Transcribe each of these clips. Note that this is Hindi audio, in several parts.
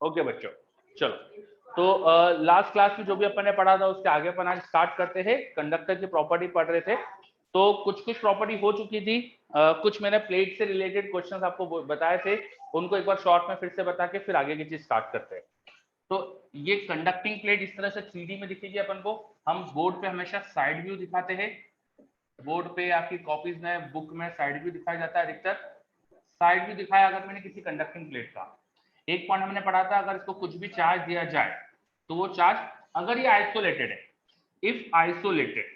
ओके बच्चों, चलो तो लास्ट क्लास में जो भी अपन ने पढ़ा था उसके आगे अपन आज स्टार्ट करते हैं। कंडक्टर की प्रॉपर्टी पढ़ रहे थे, तो कुछ प्रॉपर्टी हो चुकी थी। कुछ मैंने प्लेट से रिलेटेड क्वेश्चंस आपको बताए थे, उनको एक बार शॉर्ट में फिर से बता के फिर आगे की चीज स्टार्ट करते हैं। तो ये कंडक्टिंग प्लेट इस तरह से 3D में दिखेगी अपन को। हम बोर्ड पे हमेशा साइड व्यू दिखाते हैं। बोर्ड पे आपकी कॉपीज में, बुक में साइड व्यू दिखाया जाता है अधिकतर। साइड व्यू दिखाया अगर मैंने किसी कंडक्टिंग प्लेट का, एक पॉइंट हमने पढ़ा था, अगर इसको कुछ भी चार्ज दिया जाए तो वो चार्ज, अगर ये आइसोलेटेड है, इफ आइसोलेटेड,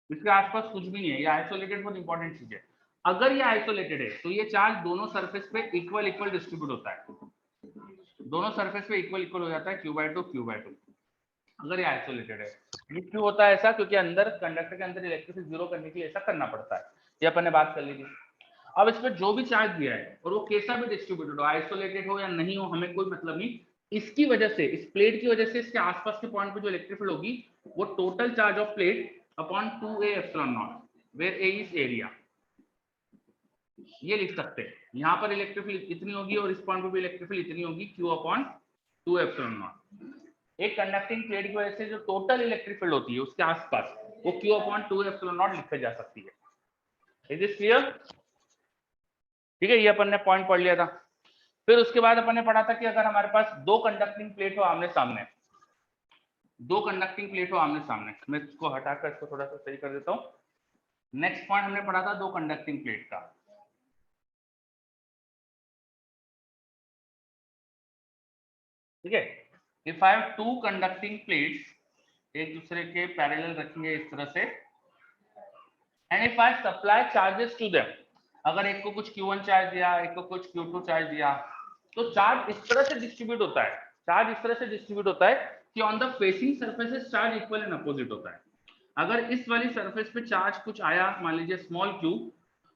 इसके आसपास कुछ भी नहीं है, ये आइसोलेटेड बहुत इंपॉर्टेंट चीज है। अगर ये आइसोलेटेड है तो ये चार्ज दोनों सरफेस पे इक्वल डिस्ट्रीब्यूट होता है, दोनों सरफेस पे इक्वल हो जाता है, Q/2 Q/2, अगर ये आइसोलेटेड है। ये क्यों होता है ऐसा? क्योंकि अंदर कंडक्टर के अंदर इलेक्ट्रिसिटी जीरो करने के लिए ऐसा करना पड़ता है। ये अपन ने बात कर ली थी। अब इस पर जो भी चार्ज दिया है और वो कैसा भी डिस्ट्रीब्यूटेड हो, आइसोलेटेड हो या नहीं हो, हमें कोई मतलब नहीं। इसकी वजह से, इस प्लेट की वजह से, इसके आसपास के पॉइंट पे जो इलेक्ट्रिक फील्ड होगी वो total charge of plate upon 2a epsilon naught, where a is area, ये लिख सकते हैं। यहाँ पर इलेक्ट्रिक फील्ड इतनी होगी और इस पॉइंट पे भी इलेक्ट्रिक फील्ड इतनी होगी, Q अपॉन 2 एप्सिलॉन नॉट। एक कंडक्टिंग प्लेट की वजह से जो टोटल इलेक्ट्रिक फील्ड होती है उसके आसपास, वो Q अपॉन 2 एप्सिलॉन नॉट लिखी जा सकती है। Is this clear? ठीक है, ये अपन ने पॉइंट पढ़ लिया था। फिर उसके बाद अपन ने पढ़ा था कि अगर हमारे पास दो कंडक्टिंग प्लेट हो आमने सामने, दो कंडक्टिंग प्लेट हो आमने सामने, मैं इसको हटाकर इसको थोड़ा सा सही कर देता हूं। नेक्स्ट पॉइंट हमने पढ़ा था दो कंडक्टिंग प्लेट का। ठीक है, if I have two conducting plates, एक दूसरे के पैरेलल रखेंगे इस तरह से, and if I supply charges to them, अगर एक को कुछ Q1 चार्ज दिया, एक को कुछ Q2 चार्ज दिया, तो चार्ज इस तरह से डिस्ट्रीब्यूट होता है, चार्ज इस तरह से डिस्ट्रीब्यूट होता है कि on the facing surfaces charge equal and opposite होता है। अगर इस वाली सरफेस पे चार्ज कुछ आया, मान लीजिए स्मॉल q,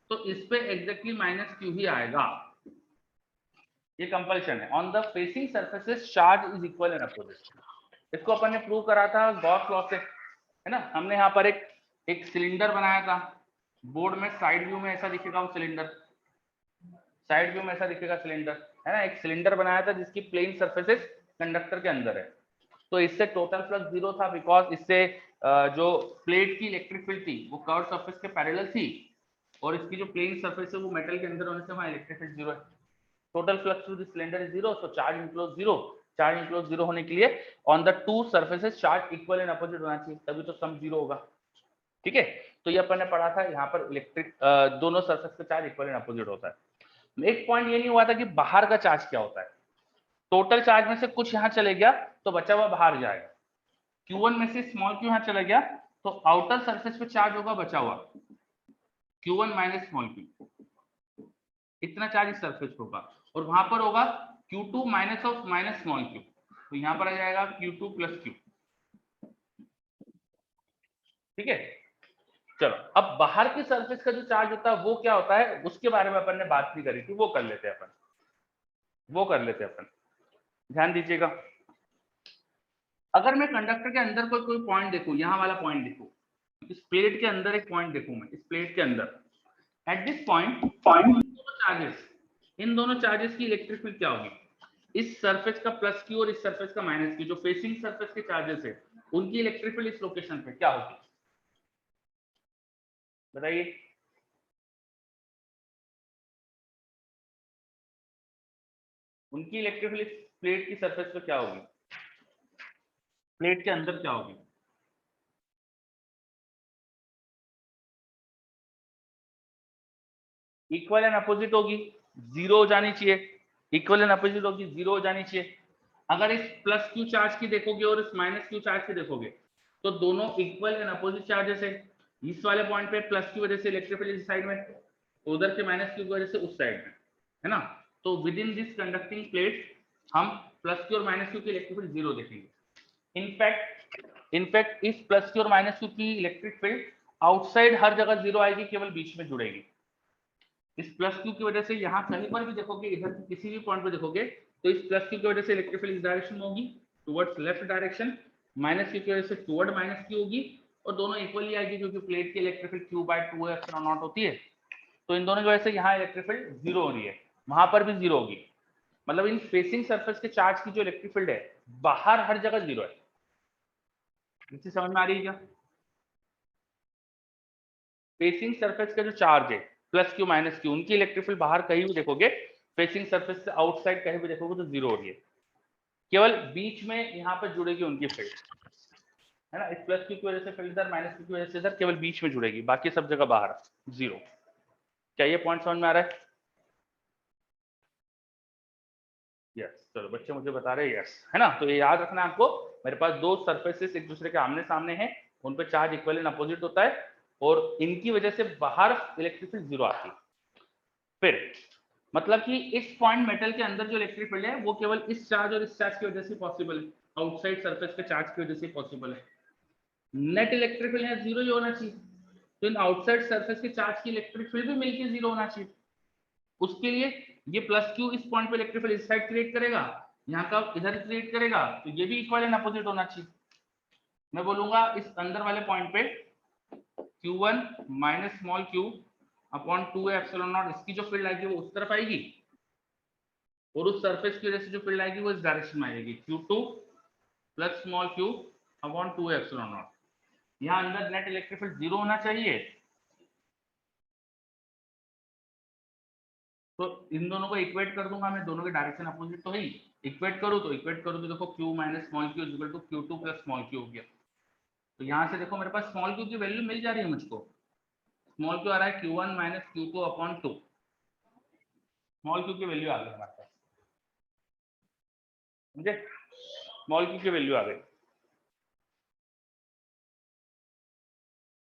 तो इस पे एग्जैक्टली -q ही आएगा, ये कंपल्शन है। On the facing surfaces charge is equal and opposite. इसको अपन ने प्रूव करा था गॉस लॉ से, है ना। हमने यहाँ पर एक सिलेंडर बनाया था, बोर्ड में साइड व्यू में ऐसा दिखेगा वो सिलेंडर, साइड व्यू में ऐसा दिखेगा सिलेंडर, है ना। एक सिलेंडर बनाया था जिसकी प्लेन सरफेसेस कंडक्टर के अंदर है। तो इससे टोटल फ्लक्स जीरो था, बिकॉज इससे जो प्लेट की इलेक्ट्रिक फील्ड थी वो कर्व सरफेस के पैरेलल थी, और इसकी जो प्लेन सरफेस है वो मेटल के अंदर होने से वहां इलेक्ट्रिक फील्ड जीरो है। Total flux through the cylinder is zero, so charge enclose zero. Charge enclose zero होने के लिए on the two surfaces charge equal and opposite होना चाहिए, तभी तो सम जीरो होगा। ठीक है, तो ये अपन ने पढ़ा था, यहाँ पर इलेक्ट्रिक दोनों सरफेस का चार्ज इक्वल एंड अपोजिट होता है। एक पॉइंट ये नहीं हुआ था कि बाहर का चार्ज क्या होता है। टोटल चार्ज में से कुछ यहाँ चले गया तो बचा हुआ बाहर जाएगा, Q1 में से स्मॉल q यहाँ चला गया तो आउटर सरफेस पे चार्ज होगा बचा हुआ Q1 माइनस स्मॉल q, इतना चार्ज इस सरफेस पे होगा, और वहां पर होगा Q2 minus of minus small q, तो यहाँ पर आ जाएगा Q2 प्लस q। ठीक है, चलो अब बाहर की सरफेस का जो चार्ज होता है वो क्या होता है, उसके बारे में अपन ने बात नहीं करी थी, वो कर लेते हैं अपन, वो कर लेते हैं अपन। ध्यान दीजिएगा, अगर मैं कंडक्टर के अंदर कोई पॉइंट देखूं, यहाँ वाला पॉइंट देखूं, इस प्लेट के अंदर एक पॉइंट देखूं मैं, इस प्लेट के अंदर, एट दिस पॉइंट चार्जेस, इन दोनों चार्जेस की इलेक्ट्रिक फील्ड क्या होगी, इस सरफेस का प्लस क्यू और इस सरफेस का माइनस क्यू, जो फेसिंग सरफेस के चार्जेस है उनकी इलेक्ट्रिक फील्ड इस लोकेशन पे क्या होगी, बताइए। उनकी इलेक्ट्रिक फील्ड प्लेट की सरफेस पे क्या होगी, प्लेट के अंदर क्या होगी, इक्वल एंड अपोजिट होगी, जीरो हो जानी चाहिए, इक्वल एंड अपोजिट होगी, जीरो हो जानी चाहिए। अगर इस प्लस क्यू चार्ज की देखोगे और इस माइनस क्यू चार्ज की देखोगे तो दोनों इक्वल एंड अपोजिट चार्जेस है। इस वाले पॉइंट पे प्लस की वजह से इलेक्ट्रिक फील्ड इस साइड में, उधर के माइनस क्यू की वजह से उस साइड में, है ना। तो with in this conducting plate हम प्लस क्यू और माइनस क्यू की इलेक्ट्रिक फील्ड जीरो देखेंगे। इनफैक्ट इस प्लस क्यू और माइनस क्यू की इलेक्ट्रिक फील्ड आउटसाइड हर जगह जीरो आएगी, केवल बीच में जुड़ेगी। इस प्लस क्यू की वजह से यहाँ कहीं पर भी देखोगे, इधर किसी भी पॉइंट पे देखोगे तो इस प्लस क्यू की वजह से इलेक्ट्रिक फील्ड इस डायरेक्शन में होगी, towards left direction, minus Q की वजह से टुवर्ड माइनस क्यू होगी, और दोनों इक्वली आएगी क्योंकि प्लेट की electric field Q/2 epsilon not होती है। तो इन दोनों की वजह से यहाँ इलेक्ट्रिक फील्ड जीरो हो रही है, वहां पर भी जीरो होगी। मतलब इन फेसिंग सरफेस के चार्ज की जो इलेक्ट्रिक फील्ड है बाहर हर जगह 0 है। इससे समझ में आ रही है क्या? फेसिंग सरफेस का जो चार्ज है प्लस क्यू माइनस क्यू, उनकी इलेक्ट्रिक फील्ड बाहर कहीं भी देखोगे, फेसिंग सरफेस से आउटसाइड कहीं भी देखोगे तो 0 हो रही है। केवल बीच में यहाँ पर जुड़ेगी उनकी फील्ड, है ना, इस प्लस क्यू की वजह से फील्ड इधर, माइनस क्यू की वजह से इधर, केवल बीच में जुड़ेगी, बाकी सब जगह बाहर 0। क्या ये पॉइंट समझ में आ रहा है? यस, चलो बच्चे मुझे बता रहे हैं यस, है ना। तो ये याद रखना है आपको, मेरे पास दो सरफेसेस एक दूसरे के आमने सामने हैं, उन पे चार्ज इक्वल एंड अपोजिट होता है और इनकी वजह से बाहर इलेक्ट्रिक फील्ड 0 आती है। फिर मतलब कि इस पॉइंट मेटल के अंदर जो इलेक्ट्रिक फील्ड है वो केवल इस चार्ज और इस चार्ज की वजह से पॉसिबल है, आउटसाइड सरफेस के चार्ज की वजह से पॉसिबल है। नेट इलेक्ट्रिक फील्ड यहाँ 0 ही होना चाहिए, तो इन आउटसाइड सरफेस के चार्ज की इलेक्ट्रिक फील्ड भी मिलकर 0 होना चाहिए। उसके लिए ये प्लस क्यू इस पॉइंट पे इलेक्ट्रिक फील्ड इस साइड क्रिएट करेगा, यहाँ का इधर क्रिएट करेगा, तो ये भी इक्वल एंड अपोजिट होना चाहिए। मैं बोलूंगा इस अंदर वाले पॉइंट पे Q1 minus small q upon 2 epsilon not, इसकी जो फील्ड आएगी वो उस तरफ आएगी और उस सरफेस की वजह से जो फील्ड आएगी वो इस डायरेक्शन में आएगी, Q2 plus small q upon 2 epsilon not. यहाँ अंदर नेट इलेक्ट्रिक फील्ड 0 होना चाहिए, तो इन दोनों को इक्वेट कर दूंगा मैं, दोनों के डायरेक्शन अपोजिट तो है ही, इक्वेट करूँ तो देखो q minus small q is equal to Q2 plus small q हो गया। तो यहाँ से देखो मेरे पास स्मॉल q की वैल्यू मिल जा रही है मुझको, स्मॉल q आ रहा है Q1 minus Q2 upon 2, small q की वैल्यू आ गई हमारे पास, मुझे स्मॉल q की वैल्यू आ गई।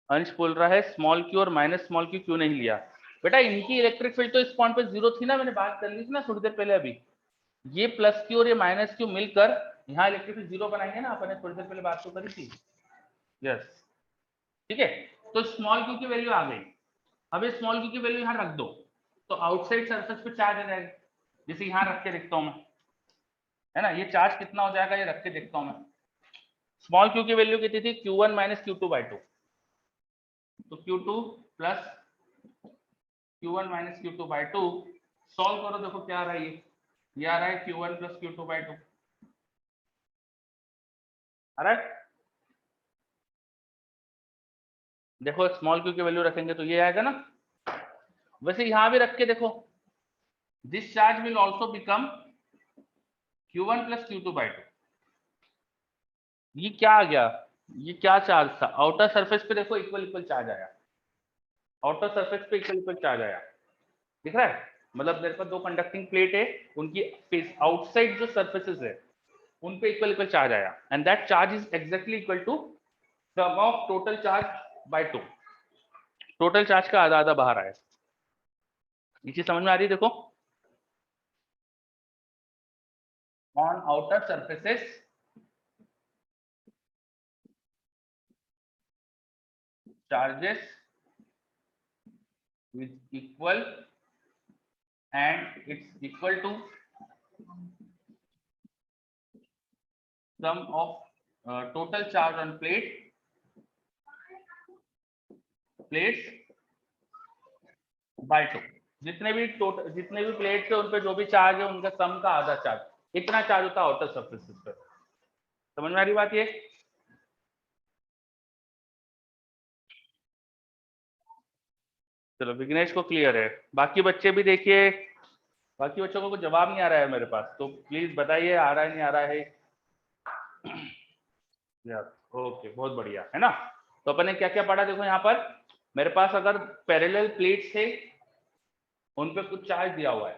अंश बोल रहा है स्मॉल q और माइनस स्मॉल q क्यों नहीं लिया? बेटा इनकी इलेक्ट्रिक फील्ड तो इस पॉइंट पे 0 थी ना, मैंने बात कर ली थी ना थोड़ी देर पहले। अभी ये प्लस q और ये माइनस q मिलकर यहाँ इलेक्ट्रिक फील्ड 0 बनाएंगे ना, अपन ने थोड़ी देर पहले बात तो करी थी। यस, ठीक है, तो स्मॉल q की वैल्यू आ गई। अब ये स्मॉल q की वैल्यू यहाँ रख दो तो आउटसाइड सरफेस पे चार्ज आ जाएगा, जैसे यहाँ रख के देखता हूँ मैं, है ना, ये चार्ज कितना हो जाएगा ये रख के देखता हूँ मैं। स्मॉल q की वैल्यू कितनी थी? Q1 माइनस Q2 बाई 2, तो Q2 plus Q1 minus Q2 by 2, solve करो देखो क्या आ रहा है, ये आ रहा है Q1 प्लस Q2 बाई 2 आ रहा है। देखो स्मॉल q की वैल्यू रखेंगे तो ये आएगा ना, वैसे यहां भी रख के देखो, this charge will also become Q1 plus Q2 by 2। ये क्या आ गया, ये क्या चार्ज था? आउटर सरफेस पे देखो इक्वल इक्वल चार्ज आया, आउटर सरफेस पे इक्वल इक्वल चार्ज आया, दिख रहा है? मतलब मेरे पास दो कंडक्टिंग प्लेट है, उनकी फेस आउटसाइड जो सरफेसेस है उन पे इक्वल इक्वल चार्ज आया, and that charge is exactly equal to sum of total charge by 2। Total charge का आधा आधा बाहर आया। ये चीज समझ में आ रही है? देखो on outer surfaces charges is equal and it's equal to sum of total charge on plates by 2। जितने भी प्लेट्स है उन पे जो भी चार्ज है उनका सम का आधा चार्ज, इतना चार्ज होता है आउटर सरफेसेस पे। समझ में आ रही बात ये? चलो विघ्नेश को क्लियर है, बाकी बच्चे भी देखिए, बाकी बच्चों को कुछ जवाब नहीं आ रहा है मेरे पास, तो प्लीज बताइए आ रहा है नहीं आ रहा है। ओके, बहुत बढ़िया, है ना। तो अपन ने क्या क्या पढ़ा देखो यहाँ पर, मेरे पास अगर पैरेलल प्लेट्स है उन पे कुछ चार्ज दिया हुआ है,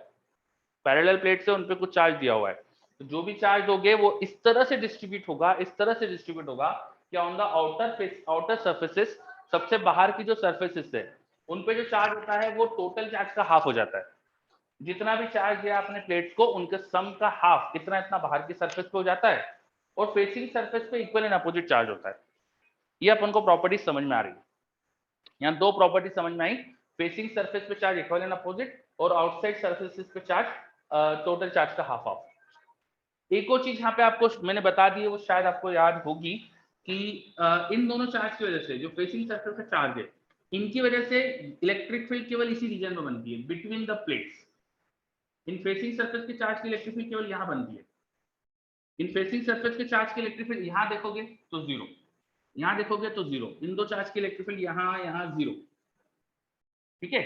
पैरेलल प्लेट से उन पे कुछ चार्ज दिया हुआ है, तो जो भी चार्ज होंगे वो इस तरह से डिस्ट्रीब्यूट होगा, इस तरह से डिस्ट्रीब्यूट होगा कि ऑन द आउटर सरफेसेस, सबसे बाहर की जो सरफेसेस है उन पे जो चार्ज होता है वो टोटल चार्ज का हाफ हो जाता है। जितना भी चार्ज दिया आपने प्लेट्स को उनके सम का हाफ इतना इतना बाहर की सरफेस पे हो जाता है, और फेसिंग सरफेस पे इक्वल एंड अपोजिट चार्ज होता है। ये अपन को प्रॉपर्टी समझ में आ रही है। यहाँ दो प्रॉपर्टी समझ में आई, फेसिंग सरफेस पे चार्ज इक्वल एंड अपोजिट और आउटसाइड सरफेसेस पे चार्ज टोटल चार्ज का हाफ ऑफ। एक और चीज यहाँ पे आपको मैंने बता दी है, वो शायद आपको याद होगी कि इन दोनों चार्ज की वजह से जो फेसिंग सरफेस का चार्ज है इनकी वजह से इलेक्ट्रिक फील्ड केवल इसी रीजन में बनती है, between the plates. In facing surface के चार्ज की इलेक्ट्रिक फील्ड केवल यहाँ बनती है। इन फेसिंग सरफेस के चार्ज की इलेक्ट्रिक फील्ड यहाँ देखोगे तो जीरो, यहाँ देखोगे तो जीरो, इन दो चार्ज की इलेक्ट्रिक फील्ड यहाँ जीरो। ठीक है,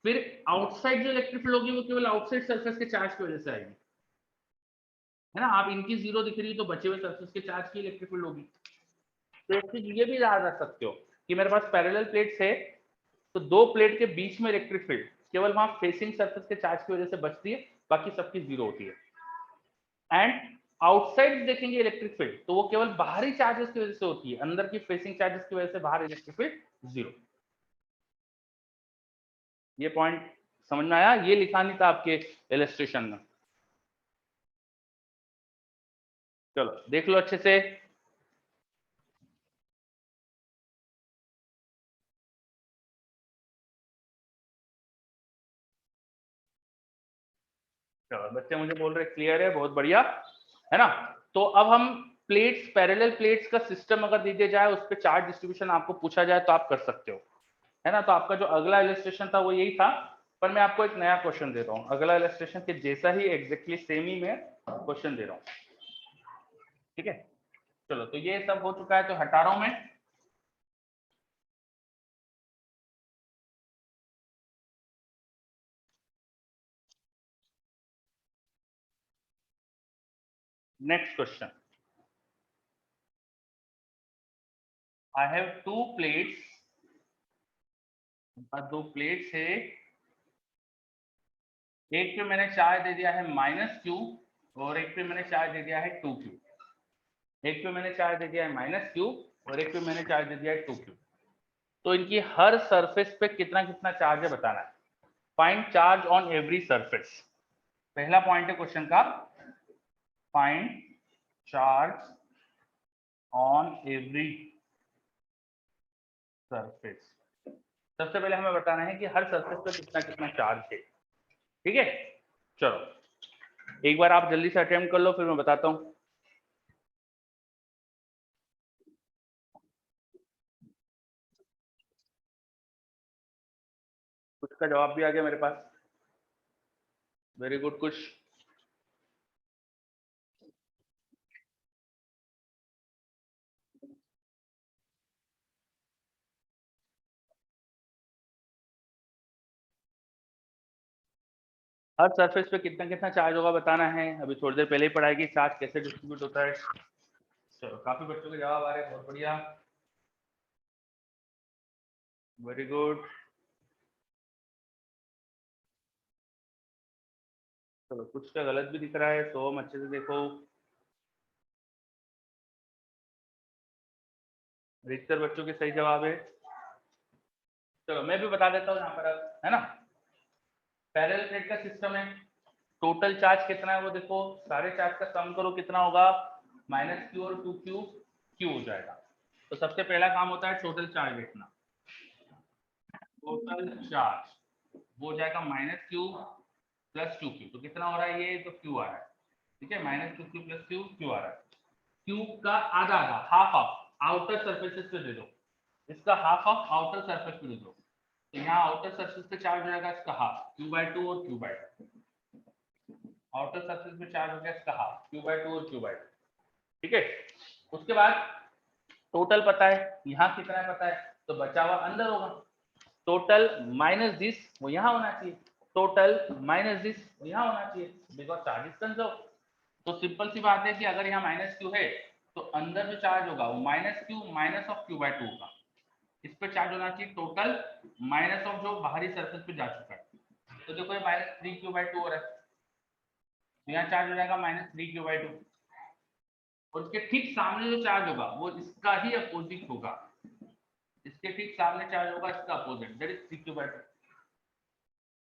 फिर आउटसाइड जो इलेक्ट्रिक फील्ड होगी वो केवल आउटसाइड सरफेस के चार्ज की वजह से आएगी, है ना। आप इनकी जीरो दिख रही है तो बचे हुए सरफेस के चार्ज की इलेक्ट्रिक फील्ड होगी। तो एक चीज ये भी याद रख सकते हो कि मेरे पास पैरेलल प्लेट्स है, तो दो प्लेट के बीच में इलेक्ट्रिक फील्ड केवल वहां फेसिंग सरफेस के चार्ज की वजह से बचती है, बाकी सबकी जीरो होती है। एंड आउटसाइड देखेंगे इलेक्ट्रिक फील्ड तो वो केवल बाहरी चार्जेस की वजह से होती है, अंदर की फेसिंग चार्जेस की वजह से बाहर इलेक्ट्रिक फील्ड जीरो। ये पॉइंट समझ में आया? ये लिखा नहीं था आपके इलस्ट्रेशन में। चलो देख लो अच्छे से। चलो बच्चे मुझे बोल रहे क्लियर है, बहुत बढ़िया, है ना। तो अब हम प्लेट्स, पैरेलल प्लेट्स का सिस्टम अगर दे दिया जाए, उस पर चार्ज डिस्ट्रीब्यूशन आपको पूछा जाए तो आप कर सकते हो, है ना। तो आपका जो अगला इलस्ट्रेशन था वो यही था, पर मैं आपको एक नया क्वेश्चन दे रहा हूँ, अगला इलस्ट्रेशन के जैसा ही एग्जैक्टली सेम ही मैं क्वेश्चन दे रहा हूँ। ठीक है, चलो तो ये सब हो चुका है, तो हटा रहा हूं मैं। Next question, I have to plates, दो प्लेट्स है, एक पे मैंने चार्ज दे दिया है -q और एक पे मैंने चार्ज दे दिया है 2q। एक पे मैंने चार्ज दे दिया है -q और एक पे मैंने चार्ज दे दिया है 2q। तो इनकी हर सरफेस पे कितना कितना चार्ज है बताना है। Find charge on every surface, पहला पॉइंट है क्वेश्चन का, find charge on every surface. सबसे पहले हमें बताना है कि हर सरफेस पे कितना कितना चार्ज है। ठीक है, चलो एक बार आप जल्दी से अटेम्प्ट कर लो, फिर मैं बताता हूं। कुछ का जवाब भी आ गया मेरे पास, वेरी गुड। कुछ हर सरफेस पे कितना कितना चार्ज होगा बताना है। अभी थोड़ी देर पहले ही पढ़ाई कि चार्ज कैसे डिस्ट्रीब्यूट होता है। चलो काफी बच्चों के जवाब आ रहे हैं, बहुत बढ़िया, वेरी गुड। चलो कुछ का गलत भी दिख रहा है, तो हम अच्छे से देखो। अधिकतर बच्चों के सही जवाब है। चलो मैं भी बता देता हूँ यहाँ पर अब, है ना। पैरेलल प्लेट का सिस्टम है, टोटल चार्ज कितना है वो देखो, सारे चार्ज का सम करो कितना होगा, -q और 2q q हो जाएगा। तो सबसे पहला काम होता है टोटल चार्ज देखना, टोटल चार्ज वो हो जाएगा -q + 2q। तो कितना हो रहा है, ये तो q आ रहा है, ठीक है, -2q + q आ रहा है। q का आधा आधा, हाफ ऑफ आउटर सरफेसेस पे दे दो, इसका हाफ ऑफ आउटर सरफेस पे दे दो। तो यहाँ आउटर सरफेस पे चार्ज हो जाएगा इसका हाफ, q/2 और q/2। आउटर सरफेस पे चार्ज हो गया इसका हाफ, q/2 और q/2। ठीक है, उसके बाद टोटल पता है, यहाँ कितना है पता है, तो बचा हुआ अंदर होगा। टोटल माइनस दिस वो यहाँ होना चाहिए, टोटल माइनस दिस वो यहाँ होना चाहिए, बिकॉज चार्ज इज कंजर्व। तो सिंपल सी बात है कि अगर यहाँ -q है तो अंदर जो चार्ज होगा वो -q माइनस ऑफ q/2 होगा। इस पे चार्ज होना चाहिए टोटल माइनस ऑफ जो बाहरी सरफेस पे जा चुका है। तो देखो ये -3q/2 हो रहा है, तो यहाँ चार्ज हो जाएगा -3q/2। और उसके ठीक सामने जो चार्ज होगा वो इसका ही अपोजिट होगा, इसके ठीक सामने चार्ज होगा इसका अपोजिट, दैट इज 3q/2।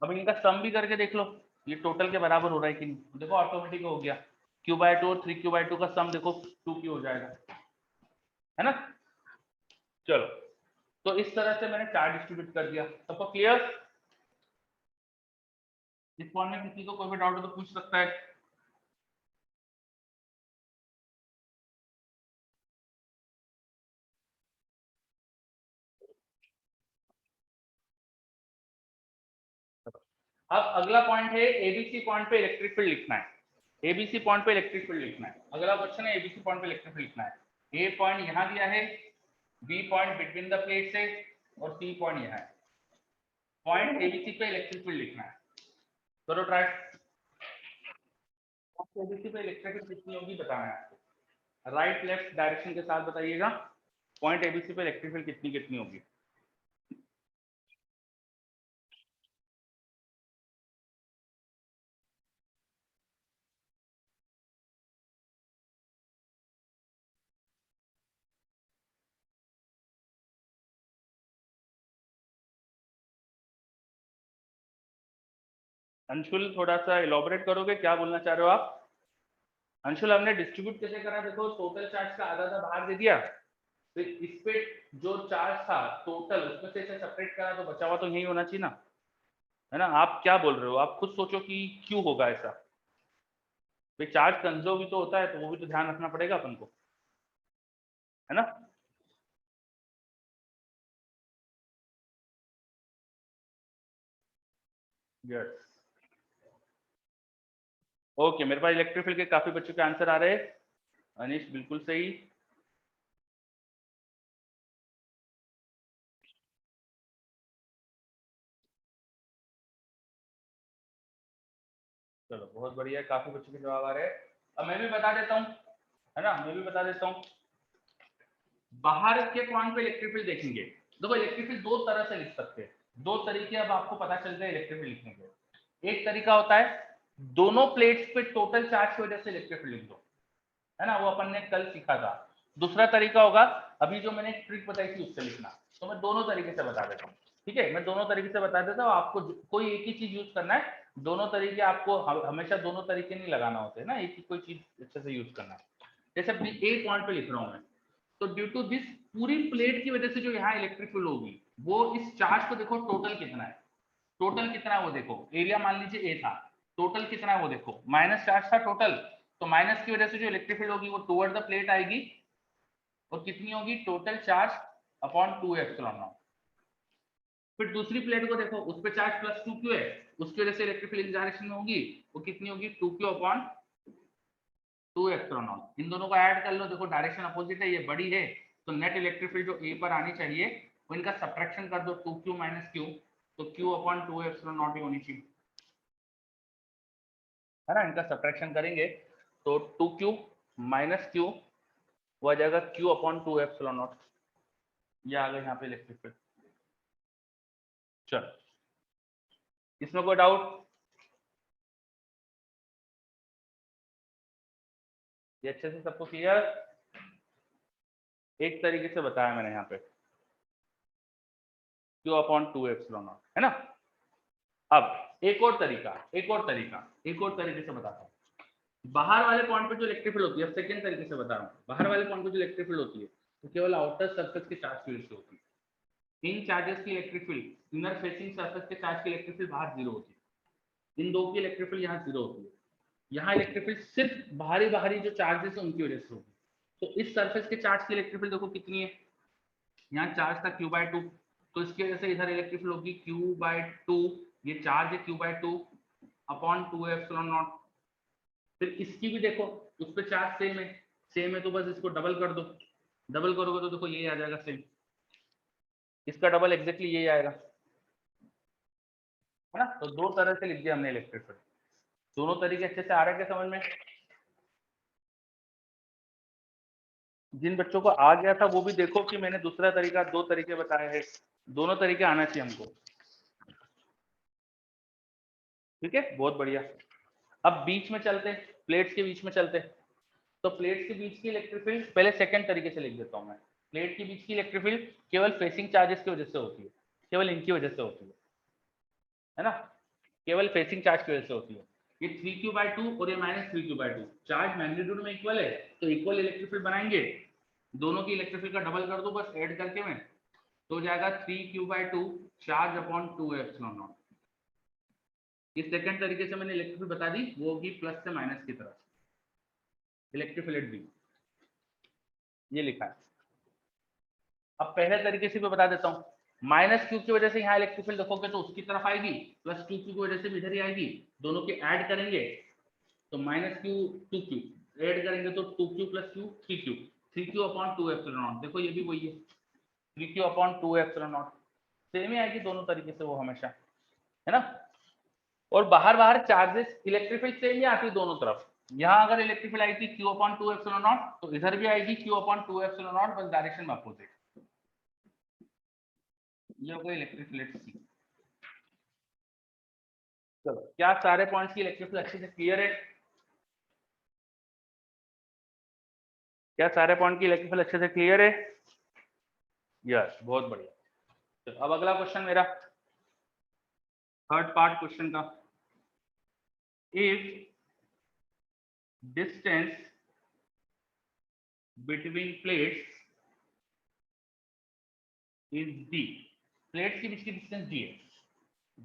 अब इनका सम भी करके देख लो, ये टोटल के बराबर हो रहा है कि नहीं। देखो ऑटोमेटिक हो गया, q/2 और 3q/2 का सम देखो 2q हो जाएगा, है ना। चलो तो इस तरह से मैंने चार्ज डिस्ट्रीब्यूट कर दिया, सबको क्लियर। इस पॉइंट में किसी को कोई भी डाउट हो तो पूछ सकता है। अब अगला पॉइंट है एबीसी पॉइंट पे इलेक्ट्रिक फील्ड लिखना है। एबीसी पॉइंट पे इलेक्ट्रिक फील्ड लिखना है। अगला क्वेश्चन है एबीसी पॉइंट पे इलेक्ट्रिक फील्ड लिखना है। ए पॉइंट यहाँ दिया है, B point between the plates है और सी पॉइंट यहाँ है। पॉइंट एबीसी पे इलेक्ट्रिक फील्ड लिखना है। करो ट्राई। एबीसी पे इलेक्ट्रिक फील्ड कितनी होगी बताना है आपको। राइट लेफ्ट डायरेक्शन के साथ बताइएगा पॉइंट एबीसी पे इलेक्ट्रिक फील्ड कितनी कितनी होगी। अंशुल थोड़ा सा इलॉबरेट करोगे, क्या बोलना चाह रहे हो आप? अंशुल हमने डिस्ट्रीब्यूट कैसे करा? देखो टोटल चार्ज का आधा आधा बाहर दे दिया, फिर इस पे जो चार्ज था टोटल उसमें से इसे सेपरेट करा तो बचा हुआ तो यही होना चाहिए ना, है ना? आप क्या बोल रहे हो? आप खुद सोचो कि क्यों होगा ऐसा। भाई चार्ज कंजर्व भी तो होता है, तो वो भी तो ध्यान रखना पड़ेगा अपन को, है ना? यस। ओके, मेरे पास इलेक्ट्रिक फील्ड के काफी बच्चों के आंसर आ रहे हैं। अनिश बिल्कुल सही। चलो बहुत बढ़िया, काफी बच्चों के जवाब आ रहे हैं। अब मैं भी बता देता हूँ, है ना? मैं भी बता देता हूँ। बाहर के पॉइंट पे इलेक्ट्रिक फील्ड देखेंगे। देखो इलेक्ट्रिक फील्ड दो तरह से लिख सकते हैं, दो तरीके अब आपको पता चल गए इलेक्ट्रिक फील्ड लिखने के। एक तरीका होता है दोनों प्लेट्स पे टोटल चार्ज की वजह से इलेक्ट्रिक फील्ड लिख दो, है ना? वो अपन ने कल सीखा था। दूसरा तरीका होगा अभी जो मैंने ट्रिक बताई थी उससे लिखना। तो मैं दोनों तरीके से बता देता हूँ, ठीक है? मैं दोनों तरीके से बता देता हूँ आपको। कोई एक ही चीज यूज करना है, दोनों तरीके आपको हमेशा दोनों तरीके नहीं लगाना होते है ना, एक ही कोई चीज अच्छे से यूज करना है। जैसे ए पॉइंट पे लिख रहा हूँ मैं, तो ड्यू टू दिस पूरी प्लेट की वजह से जो यहाँ इलेक्ट्रिक फील्ड होगी वो इस चार्ज को देखो टोटल कितना है। टोटल कितना है वो देखो, एरिया मान लीजिए ए था, टोटल कितना है वो देखो, माइनस चार्ज था टोटल, तो माइनस की वजह से जो इलेक्ट्रिक फील्ड होगी वो टुवर्ड द प्लेट आएगी और कितनी होगी, total charge upon 2 epsilon not. फिर दूसरी प्लेट को देखो, उस पर चार्ज प्लस 2 क्यू है, उसकी वजह से इलेक्ट्रिक फील्ड इस डायरेक्शन में होगी, वो कितनी होगी, 2 क्यू अपॉन 2 एप्सिलॉन नॉट। इन दोनों को ऐड कर लो, देखो डायरेक्शन अपोजिट है, ये बड़ी है, तो नेट इलेक्ट्रिक फील्ड जो ए पर आनी चाहिए वो इनका सब्ट्रैक्शन कर दो, 2q माइनस क्यू, तो q अपॉन 2 एप्सिलॉन नॉट ही होनी चाहिए, है ना? इनका सब्ट्रैक्शन करेंगे तो 2q माइनस क्यू वो आ जाएगा q अपॉन 2 एप्सिलॉन नॉट। ये आ गया यहाँ पे इलेक्ट्रिक फील्ड। चलो, इसमें कोई डाउट? ये अच्छे से सबको क्लियर? एक तरीके से बताया मैंने यहाँ पे, q अपॉन 2 एप्सिलॉन नॉट, है ना? अब एक और तरीके से बताता हूँ। बाहर वाले पॉइंट पे जो इलेक्ट्रिक फील्ड होती है, अब सेकंड तरीके से बता रहा हूँ, बाहर वाले पॉइंट पे जो इलेक्ट्रिक फील्ड होती है वो केवल आउटर सरफेस के चार्ज की वजह से होती है। इन चार्जेस की electric field, inner facing surface के चार्ज की इलेक्ट्रिक फील्ड बाहर जीरो होती है, इन दो की इलेक्ट्रिक फील्ड यहाँ जीरो होती है। यहाँ इलेक्ट्रिक फील्ड सिर्फ बाहरी बाहरी जो चार्जेस है उनकी वजह से होगी। तो इस सरफेस के चार्ज की इलेक्ट्रिक फील्ड देखो कितनी है, यहाँ चार्ज था q/2, तो इसकी वजह से इधर इलेक्ट्रिक फील्ड होगी q/2, ये चार्ज है q/2 अपॉन 2 एप्सिलॉन नॉट। फिर इसकी भी देखो, उस पर चार्ज सेम है तो बस इसको डबल कर दो, डबल करोगे तो देखो ये आ जाएगा सेम, इसका डबल एग्जैक्टली ये आएगा, है ना? तो दो तरह से लिख दिया हमने इलेक्ट्रिक फील्ड। दोनों तरीके अच्छे से आ रहे हैं क्या समझ में? जिन बच्चों को आ गया था वो भी देखो कि मैंने दूसरा तरीका, दो तरीके बताए हैं, दोनों तरीके आना चाहिए हमको, ठीक है? बहुत बढ़िया। अब बीच में चलते, प्लेट्स के बीच में चलते। तो प्लेट्स के बीच की इलेक्ट्रिक फील्ड पहले सेकंड तरीके से लिख देता हूं मैं। प्लेट के बीच की इलेक्ट्रिक फील्ड केवल फेसिंग चार्जेस की वजह से होती है, केवल इनकी वजह से होती है ना? केवल फेसिंग चार्ज की वजह से होती है। ये 3q/2 और ये -3q/2 चार्ज मैग्नीट्यूड में इक्वल है, तो इक्वल इलेक्ट्रिक फील्ड बनाएंगे। दोनों की इलेक्ट्रिक फील्ड का डबल कर दो बस ऐड करके में, तो हो जाएगा 3q/2 charge upon 2 epsilon not. ये सेकंड तरीके से मैंने इलेक्ट्रिक फील्ड बता दी, वो होगी प्लस से माइनस की तरफ, इलेक्ट्रिक फील्ड भी ये लिखा है। अब पहले तरीके से भी बता देता हूँ। माइनस क्यू की वजह से यहाँ इलेक्ट्रिक फील्ड देखोगे तो उसकी तरफ आएगी, प्लस टू क्यू की वजह से भी इधर ही आएगी, दोनों के ऐड करेंगे तो minus q two q, add करेंगे तो two q plus q three q upon two epsilon naught, देखो ये भी वही है, three q upon two epsilon naught, same ही आएगी दोनों तरीके से वो हमेशा, है ना। और बाहर बाहर चार्जेस इलेक्ट्रिक फील्ड सेम ही आती है दोनों तरफ, यहाँ अगर इलेक्ट्रिक फील्ड आई थी Q upon two epsilon not तो इधर भी आएगी Q upon two epsilon not, बस डायरेक्शन में अपोजिट। ये हो गई इलेक्ट्रिक फील्ड सी। चलो क्या सारे पॉइंट्स की इलेक्ट्रिक फील्ड अच्छे से क्लियर है? क्या सारे पॉइंट की इलेक्ट्रिक फील्ड अच्छे से क्लियर है? यस, बहुत बढ़िया। तो अब अगला क्वेश्चन मेरा थर्ड पार्ट क्वेश्चन का, if distance between plates is D, plates के बीच की डिस्टेंस डी है,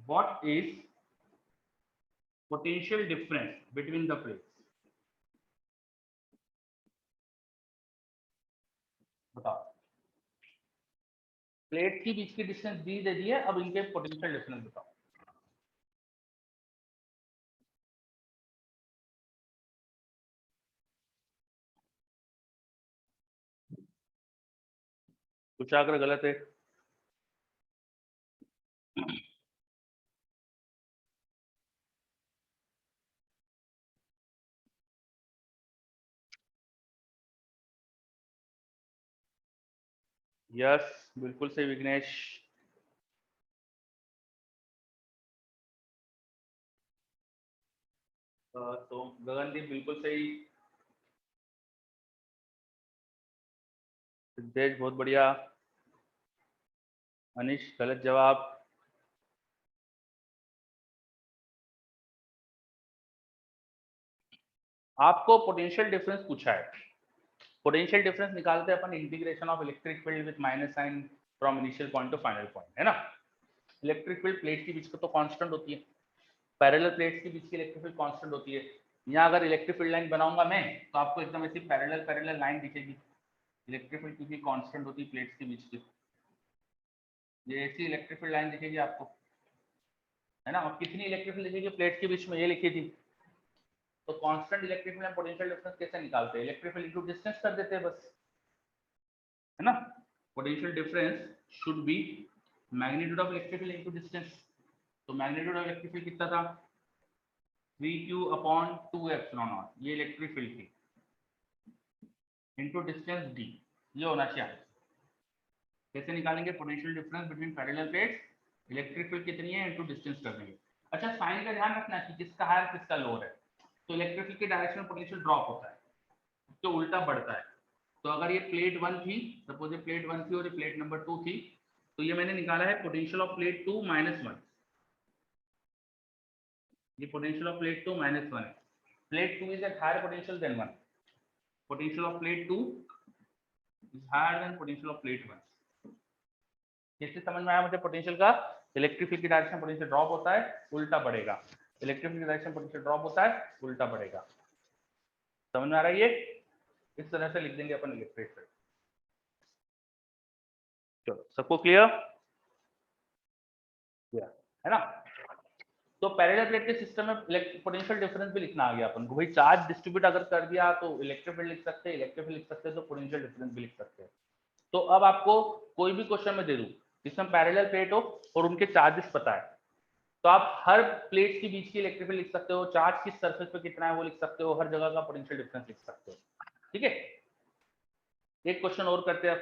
what is potential difference between the plates, बताओ। प्लेट की बीच की डिस्टेंस डी दे दी है, अब इनके पोटेंशियल डिफरेंस बताओ। कुछ अगर गलत है यस, बिल्कुल सही विघ्नेश। तो गगनदीप बिल्कुल सही, सिद्धेश बहुत बढ़िया, अनिश गलत जवाब। आपको पोटेंशियल डिफरेंस पूछा है, पोटेंशियल डिफरेंस निकालते हैं अपन integration of electric field with minus sign from initial point to final point, है ना। इलेक्ट्रिक फील्ड प्लेट के बीच का तो कांस्टेंट होती है, पैरेलल प्लेट्स के बीच की इलेक्ट्रिक फील्ड कांस्टेंट होती है। यहाँ अगर इलेक्ट्रिक फील्ड लाइन बनाऊंगा मैं तो आपको एकदम ऐसी पैरेलल पैरेलल लाइन दिखेगी, इलेक्ट्रिक फील्ड क्योंकि कांस्टेंट होती है प्लेट्स के बीच की, ये ऐसी इलेक्ट्रिक फील्ड लाइन दिखेगी आपको, है ना। और कितनी इलेक्ट्रिक फील्ड दिखेगी प्लेट्स के बीच में, ये लिखी थी। तो constant electric field potential difference कैसे निकालते हैं, इलेक्ट्रिक फील्ड इनटू डिस्टेंस कर देते हैं बस, है ना। Potential difference should be magnitude of electric field into distance, तो मैग्नीट्यूड ऑफ इलेक्ट्रिक फील्ड कितना था, 3q अपॉन 2 एप्सिलॉन नॉट, ये इलेक्ट्रिक फील्ड थी, इनटू डिस्टेंस d, ये होना चाहिए। कैसे निकालेंगे potential difference between parallel plates, electric field कितनी है इनटू डिस्टेंस कर देंगे। अच्छा साइन का ध्यान रखना कि किसका हायर किसका लोअर है, तो इलेक्ट्रिक फील्ड के डायरेक्शन में पोटेंशियल ड्रॉप होता है, तो उल्टा बढ़ता है। तो अगर ये प्लेट 1 थी, सपोज ये प्लेट 1 थी और ये प्लेट नंबर 2 थी, तो ये मैंने निकाला है पोटेंशियल ऑफ प्लेट 2 -1, ये पोटेंशियल ऑफ प्लेट 2 -1 है, plate 2 is at higher potential than 1, potential of plate 2 is higher than potential of plate 1। कैसे समझ में आया मुझे पोटेंशियल का, इलेक्ट्रिक फील्ड की डायरेक्शन पोटेंशियल ड्रॉप होता है, उल्टा बढ़ेगा, इलेक्ट्रिक फील्ड की डायरेक्शन पोटेंशियल ड्रॉप होता है, उल्टा बढ़ेगा। समझ में आ रहा है ये, इस तरह से लिख देंगे अपन इलेक्ट्रिक फील्ड। चलो सबको क्लियर, है ना। तो पैरेलल प्लेट के सिस्टम में पोटेंशियल डिफरेंस भी लिखना आ गया अपन को, भाई चार्ज डिस्ट्रीब्यूट अगर कर दिया तो इलेक्ट्रिक फील्ड लिख सकते हैं, इलेक्ट्रिक फील्ड लिख सकते हैं तो पोटेंशियल डिफरेंस भी लिख सकते हैं। तो अब आपको कोई भी क्वेश्चन में दे दूं जिसमें पैरेलल प्लेट हो और उनके चार्जेस पता है, तो आप हर प्लेट के बीच की इलेक्ट्रिक फील्ड लिख सकते हो, चार्ज किस सरफेस पे कितना है वो लिख सकते हो, हर जगह का पोटेंशियल डिफरेंस लिख सकते हो, ठीक है। एक क्वेश्चन और करते हैं,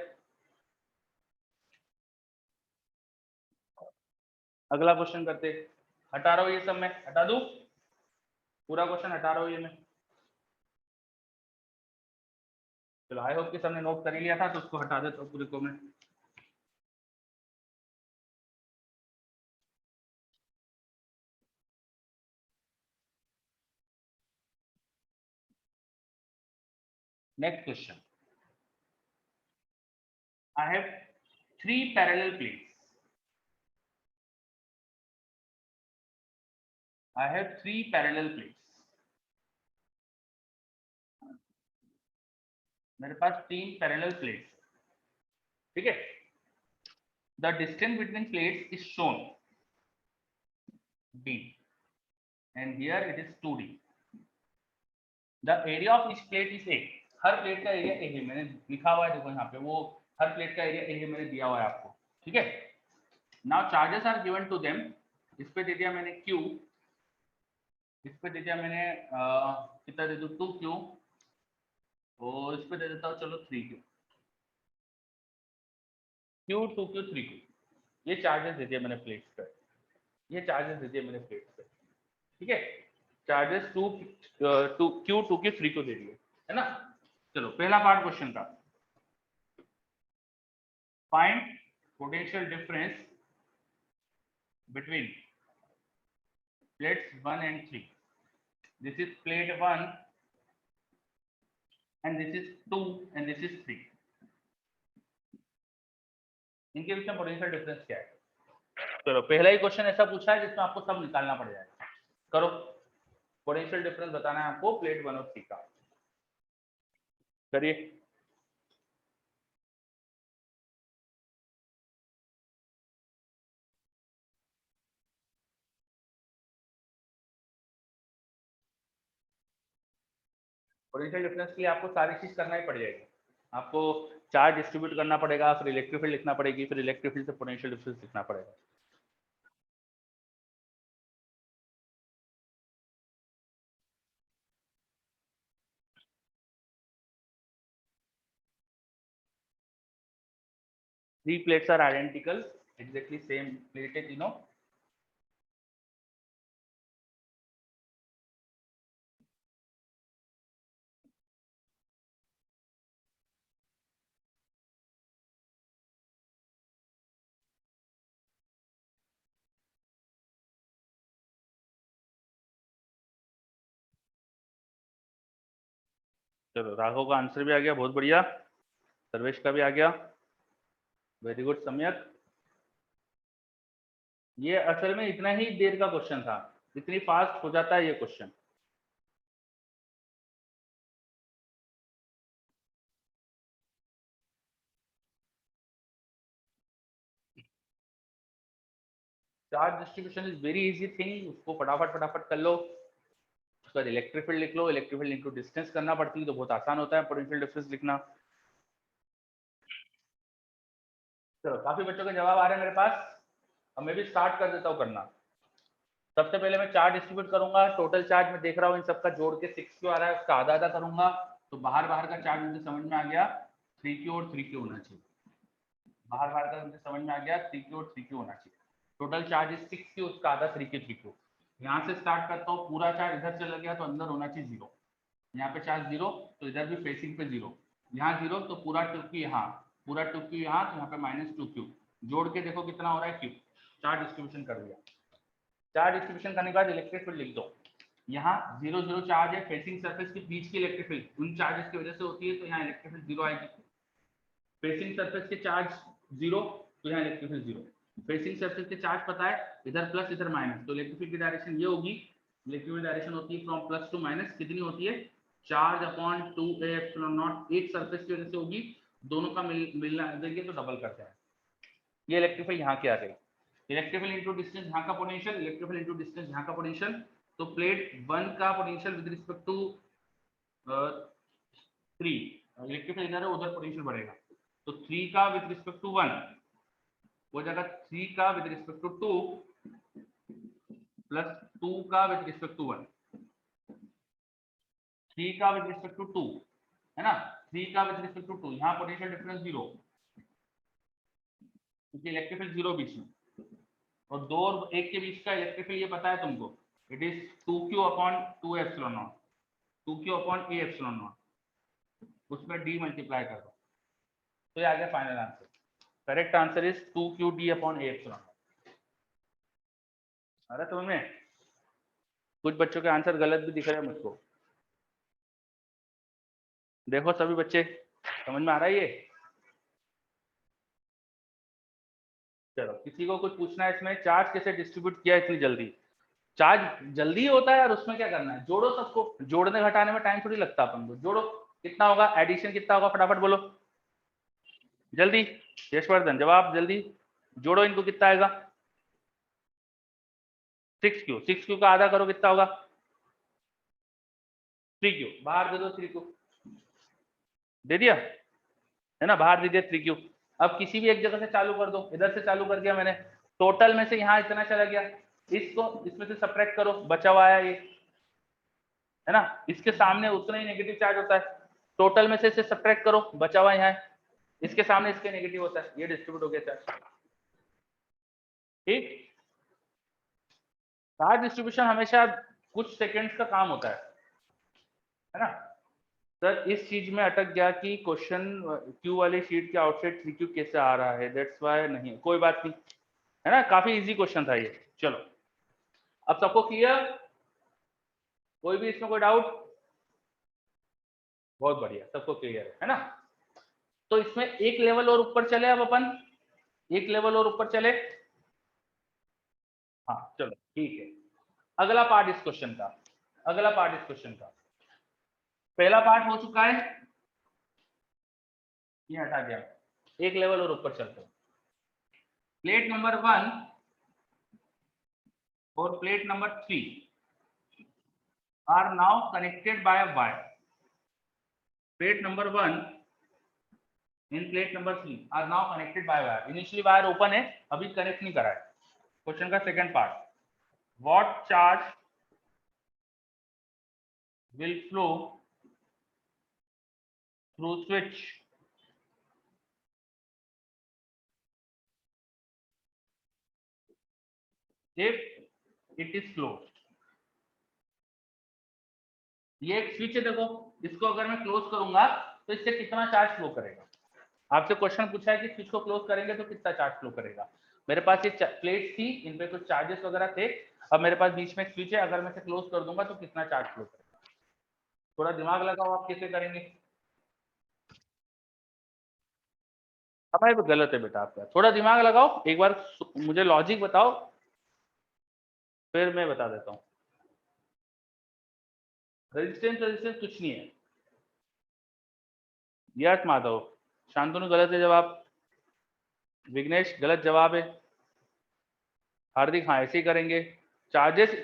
अगला क्वेश्चन करते हैं। हटा रहा हूं ये सब, मैं हटा दूं पूरा क्वेश्चन, हटा रहा हूं ये मैं। चलो आई होप कि सबने नोट कर ही लिया था, तो उसको हटा देता हूँ पूरे को मैं। Next question, I have 3 parallel plates, I have 3 parallel plates, मेरे पास 3 पैरेलल प्लेट्स, ठीक है। the distance between plates is shown d and here it is 2d. the area of each plate is a, her plate का एरिया ए है, मैंने लिखा हुआ है देखो यहाँ पे, वो हर प्लेट का एरिया ए है मैंने दिया हुआ है आपको, ठीक है। Now charges are given to them, इस पे दे दिया मैंने q, इस पे दे दिया मैंने कितना दे दूं 2q, और इस पे दे देता हूँ चलो 3q, q 2q 3q, ये चार्जेस दे दिए मैंने प्लेट्स पे, ये चार्जेस दे दिए मैंने प्लेट्स पे, ठीक है। Charges to q 2q 3q दे दिए, है ना। चलो पहला पार्ट क्वेश्चन का, find potential difference between plates 1 and 3. This is plate 1 and this is 2 and this is 3. इनके बीच में पोटेंशियल डिफरेंस क्या है? चलो पहला ही क्वेश्चन ऐसा पूछा है जिसमें आपको सब निकालना पड़ जाएगा। करो, पोटेंशियल डिफरेंस बताना है आपको प्लेट 1 और 3 का, करिए। पोटेंशियल डिफरेंस के लिए आपको सारी चीज करना ही पड़ जाएगी, आपको चार्ज डिस्ट्रीब्यूट करना पड़ेगा, फिर इलेक्ट्रिक फील्ड लिखना पड़ेगी, फिर इलेक्ट्रिक फील्ड से पोटेंशियल डिफरेंस लिखना पड़ेगा। Three plates are identical, exactly same plate है तीनों। चलो राघव का आंसर भी आ गया, बहुत बढ़िया। सर्वेश का भी आ गया, वेरी गुड सम्यक। ये असल में इतना ही देर का क्वेश्चन था, इतनी फास्ट हो जाता है ये question. Charge distribution is very easy thing, उसको फटाफट फटाफट कर लो। उसका इलेक्ट्रिक फील्ड लिख लो, इलेक्ट्रिक फील्ड इनटू डिस्टेंस करना पड़ती है तो बहुत आसान होता है पोटेंशियल डिफरेंस लिखना। चलो काफी बच्चों के जवाब आ रहे हैं मेरे पास, अब मैं भी स्टार्ट कर देता हूँ करना। सबसे पहले मैं चार्ज डिस्ट्रीब्यूट करूंगा, टोटल चार्ज मैं देख रहा हूँ इन सबका जोड़ के 6q आ रहा है, उसका आधा आधा करूंगा तो बाहर बाहर का चार्ज मुझे समझ में आ गया 3q और 3q होना चाहिए। बाहर बाहर का मुझे समझ में आ गया 3q और 3q होना चाहिए। टोटल चार्ज इज 6q, उसका आधा 3q 3q। यहाँ से स्टार्ट करता हूँ, पूरा चार्ज इधर चला गया तो अंदर होना चाहिए 0, यहाँ पे चार्ज 0 तो इधर भी फेसिंग पे 0, यहाँ 0 तो पूरा 2q यहाँ, पूरा 2q यहाँ, तो यहाँ पे -2q, जोड़ के देखो कितना हो रहा है q। चार्ज डिस्ट्रीब्यूशन कर दिया। चार्ज डिस्ट्रीब्यूशन करने के बाद इलेक्ट्रिक फील्ड लिख दो, यहाँ 0 0 चार्ज है, फेसिंग सरफेस के बीच की इलेक्ट्रिक फील्ड उन चार्जेस की वजह से होती है तो यहाँ इलेक्ट्रिक फील्ड 0 आएगी। फेसिंग सरफेस के चार्ज 0 तो यहाँ इलेक्ट्रिक फील्ड 0। फेसिंग सरफेस के चार्ज पता है, इधर प्लस इधर माइनस, तो इलेक्ट्रिक फील्ड की डायरेक्शन ये होगी, इलेक्ट्रिक फील्ड डायरेक्शन होती है फ्रॉम प्लस टू माइनस, कितनी होती है charge upon 2a epsilon not, एक सरफेस की वजह से होगी, दोनों का मिलना देंगे तो डबल करते हैं। ये इलेक्ट्रिक फील्ड यहाँ की आ गई, इलेक्ट्रिक फील्ड इनटू डिस्टेंस यहाँ का potential, electric field into distance यहाँ का पोटेंशियल। तो प्लेट 1 का potential with respect to 3, electric field इधर है उधर पोटेंशियल बढ़ेगा, तो 3 का विद रिस्पेक्ट टू 1 हो जाएगा 3 का विद रिस्पेक्ट टू 2 प्लस 2 का विद रिस्पेक्ट टू 1, 3 का विद रिस्पेक्ट टू 2 है ना, 3 का विद रिस्पेक्ट टू 2, यहाँ पोटेंशियल डिफरेंस 0 क्योंकि इलेक्ट्रिक फील्ड 0 बीच में, और 2 और 1 के बीच का इलेक्ट्रिक फील्ड ये पता है तुमको, it is 2q upon 2 epsilon not, 2q upon a epsilon not, उसमें d मल्टीप्लाई कर दो तो ये आ गया final answer. Correct answer is 2qd upon a epsilon not. अरे समझ में, कुछ बच्चों के आंसर गलत भी दिख रहे हैं मुझको, देखो सभी बच्चे समझ में आ रहा है ये। चलो किसी को कुछ पूछना है इसमें, चार्ज कैसे डिस्ट्रीब्यूट किया इतनी जल्दी? चार्ज जल्दी होता है यार, उसमें क्या करना है, जोड़ो सबको, जोड़ने घटाने में टाइम थोड़ी लगता अपन को, जोड़ो कितना होगा, एडिशन कितना होगा फटाफट बोलो जल्दी, यशवर्धन जवाब जल्दी। जोड़ो इनको, कितना आएगा 6q, 6q का आधा करो कितना होगा 3q, बाहर दे दो 3q, दे दिया है ना, बाहर दे दिया 3q। अब किसी भी एक जगह से चालू कर दो, इधर से चालू कर दिया मैंने, टोटल में से यहाँ इतना चला गया, इसको इसमें से सब्ट्रैक्ट करो, बचा हुआ आया ये, है ना, इसके सामने उतना ही नेगेटिव चार्ज होता है, टोटल में से इसे सब्ट्रैक्ट करो, बचा हुआ यहाँ है, इसके सामने इसके नेगेटिव होता है, ये डिस्ट्रीब्यूट हो गया चार्ज। ठीक, चार्ज डिस्ट्रीब्यूशन हमेशा कुछ सेकंड्स का काम होता है ना। सर इस चीज में अटक गया कि क्वेश्चन क्यू वाली शीट के आउटसाइड 3q कैसे आ रहा है, दैट्स व्हाई, नहीं कोई बात नहीं, है ना, काफी इजी क्वेश्चन था ये। चलो अब सबको क्लियर, कोई भी इसमें कोई डाउट? बहुत बढ़िया, सबको क्लियर है ना। तो इसमें एक लेवल और ऊपर चले, अब अपन एक लेवल और ऊपर चले। हाँ चलो ठीक है, अगला पार्ट इस क्वेश्चन का, अगला पार्ट इस क्वेश्चन का, पहला पार्ट हो चुका है, ये हटा गया, एक लेवल और ऊपर चलते हैं। प्लेट नंबर 1 और plate number 3 are now connected by a wire. Plate number 1 and plate number 3 are now connected by wire. Initially wire open है, अभी कनेक्ट नहीं करा है। क्वेश्चन का second part, what charge will flow through switch if it is closed? ये एक स्विच है, देखो इसको अगर मैं क्लोज करूंगा तो इससे कितना चार्ज फ्लो करेगा। आपसे क्वेश्चन पूछा है कि स्विच को क्लोज करेंगे तो कितना चार्ज फ्लो करेगा। मेरे पास ये प्लेट थी, इन पे कुछ चार्जेस वगैरह थे, अब मेरे पास बीच में स्विच है, अगर मैं इसे क्लोज कर दूंगा तो कितना चार्ज फ्लो करेगा। थोड़ा दिमाग लगाओ, आप कैसे करेंगे। हमारे गलत है बेटा आपका, थोड़ा दिमाग लगाओ, एक बार मुझे लॉजिक बताओ, फिर मैं बता देता हूँ। रेजिस्टेंस रेजिस्टेंस कुछ नहीं है। यस माधव, शांतनु गलत है जवाब, विघ्नेश गलत जवाब है, हार्दिक हाँ ऐसे ही करेंगे। चार्जेस,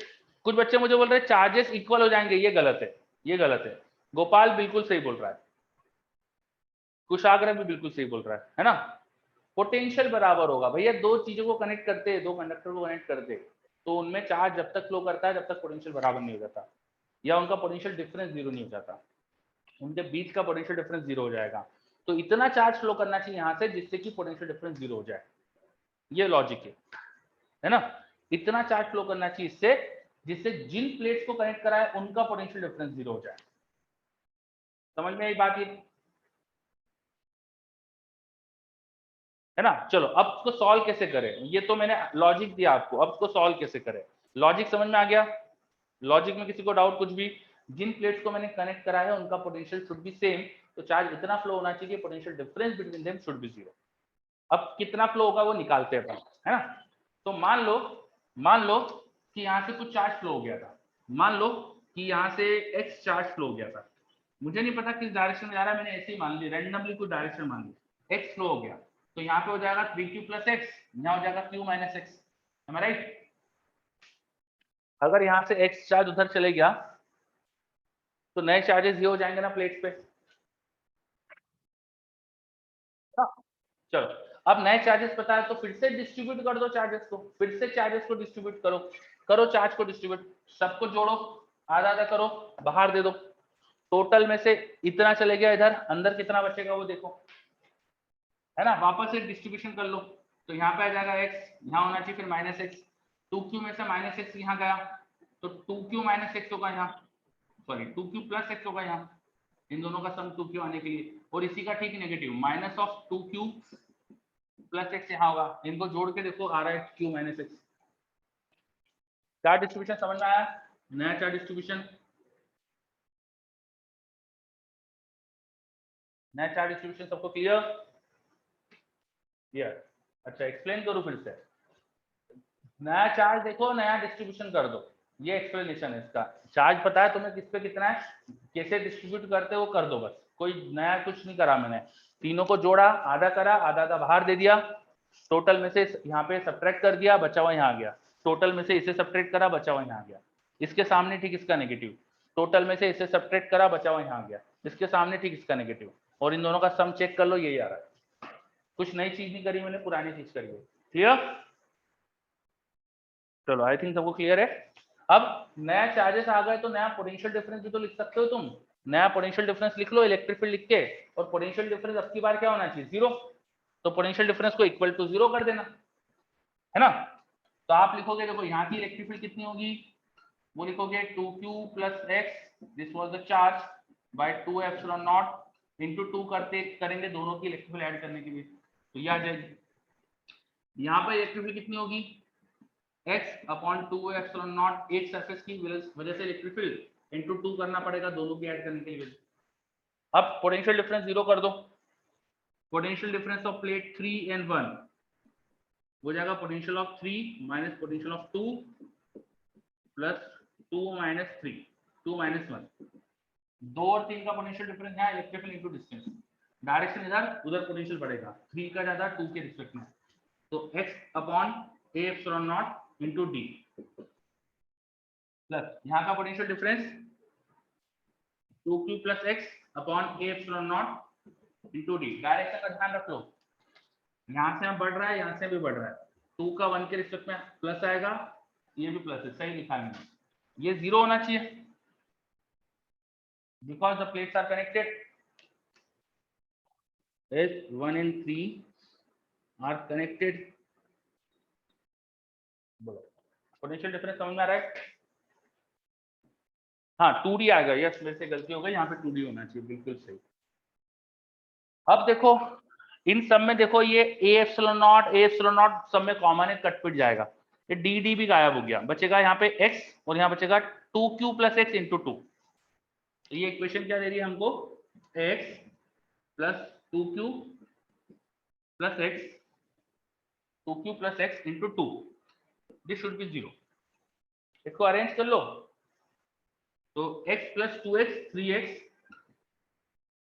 कुछ बच्चे मुझे बोल रहे हैं चार्जेस इक्वल हो जाएंगे, ये गलत है, ये गलत है। गोपाल बिल्कुल सही बोल रहा है, कुशाग्र भी बिल्कुल सही बोल रहा है ना। पोटेंशियल बराबर होगा भैया, दो चीजों को कनेक्ट करते हैं, दो कंडक्टर को कनेक्ट करते हैं, तो उनमें चार्ज जब तक फ्लो करता है जब तक पोटेंशियल बराबर नहीं हो जाता, या उनका पोटेंशियल डिफरेंस जीरो नहीं हो जाता, उनके बीच का पोटेंशियल डिफरेंस जीरो हो जाएगा। तो इतना चार्ज फ्लो करना चाहिए यहाँ से जिससे कि पोटेंशियल डिफरेंस जीरो हो जाए, ये लॉजिक है ना। इतना चार्ज फ्लो करना चाहिए इससे जिससे जिन प्लेट्स को कनेक्ट करा है उनका पोटेंशियल डिफरेंस जीरो हो जाए। समझ में आई बात ये, है ना। चलो अब इसको सॉल्व कैसे करें, ये तो मैंने लॉजिक दिया आपको, अब इसको सॉल्व कैसे करें, लॉजिक समझ में आ गया। लॉजिक में किसी को डाउट कुछ भी, जिन प्लेट्स को मैंने कनेक्ट करा है उनका पोटेंशियल शुड बी सेम, तो चार्ज इतना फ्लो होना चाहिए, potential difference between them should be zero. अब कितना फ्लो होगा वो निकालते हैं अपन, है ना। तो मान लो कि यहाँ से कुछ चार्ज फ्लो हो गया था, मान लो कि यहाँ से x चार्ज फ्लो हो गया था, मुझे नहीं पता किस डायरेक्शन में जा रहा है, मैंने ऐसे ही मान ली, रैंडमली कुछ डायरेक्शन मान ली, x फ्लो हो गया, तो यहाँ पे हो जाएगा 3q प्लस एक्स, यहाँ हो जाएगा q माइनस एक्स, है राइट। अगर यहाँ से x चार्ज उधर चले गया तो नए चार्जेस ये हो जाएंगे ना प्लेट पे। चलो अब नए चार्जेस पता है तो फिर से डिस्ट्रीब्यूट कर दो चार्जेस को, फिर से चार्जेस को डिस्ट्रीब्यूट करो, करो चार्ज को डिस्ट्रीब्यूट, सबको जोड़ो, आधा आधा करो, बाहर दे दो, टोटल में से इतना चले गया इधर, अंदर कितना बचेगा वो देखो, है ना। वापस से डिस्ट्रीब्यूशन कर लो, तो यहाँ पे आ जाएगा x, यहाँ होना चाहिए फिर माइनस एक्स, 2q में से माइनस एक्स यहाँ गया तो 2q माइनस एक्स होगा यहाँ, सॉरी 2q प्लस एक्स होगा यहाँ, इन दोनों का सम 2q आने के लिए, और इसी का ठीक negative minus of 2q plus x यहाँ होगा, इनको जोड़ के देखो आ रहा है q minus x. Charge distribution समझ में आया, नया चार्ज डिस्ट्रीब्यूशन, नया चार्ज डिस्ट्रीब्यूशन सबको क्लियर। क्लियर, अच्छा एक्सप्लेन करूँ फिर से, नया चार्ज देखो नया डिस्ट्रीब्यूशन कर दो, ये एक्सप्लेनेशन है इसका। चार्ज पता है तुम्हें किस पे कितना है, कैसे डिस्ट्रीब्यूट करते हो वो कर दो बस, कोई नया कुछ नहीं करा मैंने, तीनों को जोड़ा, आधा करा, आधा आधा बाहर दे दिया, टोटल में से यहाँ पे सब्ट्रैक्ट कर दिया, बचा हुआ यहाँ गया, टोटल में से इसे सब्ट्रैक्ट करा, बचा हुआ यहाँ गया, इसके सामने ठीक इसका नेगेटिव, टोटल में से इसे सब्ट्रैक्ट करा, बचा हुआ यहाँ गया, इसके सामने ठीक इसका नेगेटिव, और इन दोनों का सम चेक कर लो, यही आ रहा है। कुछ नई चीज नहीं करी मैंने, पुरानी चीज करी है। क्लियर? चलो आई थिंक सबको क्लियर है। अब नया चार्जेस आ गए तो नया पोटेंशियल डिफरेंस भी तो लिख सकते हो तुम। नया पोटेंशियल डिफरेंस लिख लो इलेक्ट्रिक फील्ड लिख के, और पोटेंशियल डिफरेंस अब की बार क्या होना चाहिए? 0। तो पोटेंशियल डिफरेंस को इक्वल टू 0 कर देना, है ना। तो आप लिखोगे, देखो यहाँ की इलेक्ट्रिक फील्ड कितनी होगी, वो लिखोगे 2q plus x, this was the charge, by 2 epsilon naught into 2 करते करेंगे दोनों की इलेक्ट्रिक फील्ड ऐड करने के लिए, तो ये आ जाएगी। यहाँ पर इलेक्ट्रिक फील्ड कितनी होगी, x अपॉन 2 एप्सिलॉन नॉट, एक सरफेस की वजह से इलेक्ट्रिक फील्ड इंटू 2 करना पड़ेगा दोनों की ऐड करने के लिए। अब पोटेंशियल डिफरेंस 0 कर दो, potential difference of plate 3 and 1 हो जाएगा potential of 3 minus potential of 2 plus 2 minus 3, 2 minus 1, 2 और 3 का पोटेंशियल डिफरेंस यहाँ, electric field into distance, direction इधर, उधर पोटेंशियल बढ़ेगा, 3 का ज्यादा 2 के रिस्पेक्ट में, तो x upon a epsilon naught into D, plus यहाँ का potential difference 2q plus x upon a epsilon naught into D. Direction का ध्यान रख लो, यहाँ से बढ़ रहा है, यहाँ से भी बढ़ रहा है, 2 का 1 के रिस्पेक्ट में प्लस आएगा, ये भी प्लस है, सही लिखा है, ये 0 होना चाहिए, because the plates are connected, as 1 and 3 are connected। बोलो पोटेंशियल डिफरेंस समझ में आ रहा है? हाँ 2D आ गया, यस मेरे से गलती हो गई, यहाँ पे 2D होना चाहिए, बिल्कुल सही। अब देखो इन सब में देखो ये a एप्सिलॉन नॉट सब में कॉमन है, कट पिट जाएगा, ये डी भी गायब हो गया, बचेगा यहाँ पे x और यहाँ बचेगा 2q प्लस एक्स इंटू 2। ये इक्वेशन क्या दे रही है हमको, x plus 2q plus x, 2q plus x into 2, this should be 0। इसको अरेंज कर लो, तो x plus 2x 3x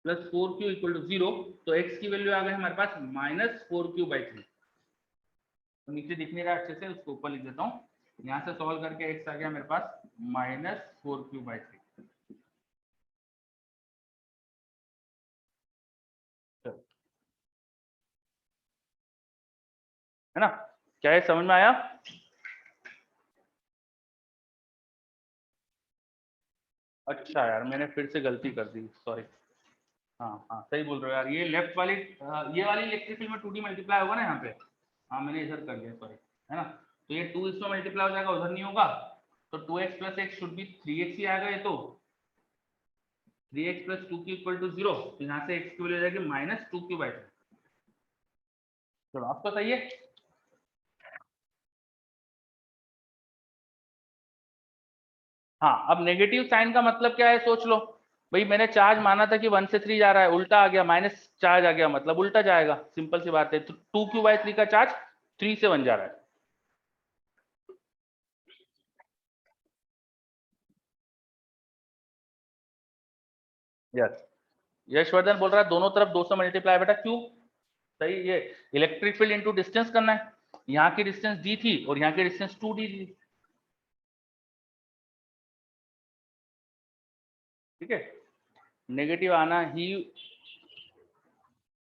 plus 4q equal to 0, तो x की वैल्यू आ गई हमारे पास माइनस 4q बाई 3। तो नीचे दिख नहीं रहा अच्छे से, उसको ऊपर लिख देता हूँ, यहाँ से सॉल्व करके x आ गया मेरे पास माइनस 4q बाई 3। है ना, क्या ये समझ में आया? अच्छा यार मैंने फिर से गलती कर दी, सॉरी। हाँ हाँ सही बोल रहे हो यार, ये लेफ्ट वाली ये वाली इलेक्ट्रिक फील्ड में 2D मल्टीप्लाई होगा ना यहाँ पे, हाँ मैंने इधर कर दिया, सॉरी, है ना। तो ये 2 इसमें मल्टीप्लाई हो जाएगा, उधर नहीं होगा, तो 2x plus x should be 3x ही आएगा, ये तो 3x plus 2q equal to 0, तो यहाँ से x की वैल्यू हो जाएगी माइनस 2q बाई 3। चलो आपको सही है। हाँ अब नेगेटिव साइन का मतलब क्या है सोच लो, भाई मैंने चार्ज माना था कि 1 से 3 जा रहा है, उल्टा आ गया, माइनस चार्ज आ गया, मतलब उल्टा जाएगा, सिंपल सी बात है। तो 2q बाई 3 का चार्ज 3 से 1 जा रहा है। यस यशवर्धन बोल रहा है दोनों तरफ 2 से मल्टीप्लाई, बेटा क्यों? सही, ये इलेक्ट्रिक फील्ड इंटू डिस्टेंस करना है, यहाँ की डिस्टेंस डी थी और यहाँ की डिस्टेंस 2d थी, ठीक है। नेगेटिव आना ही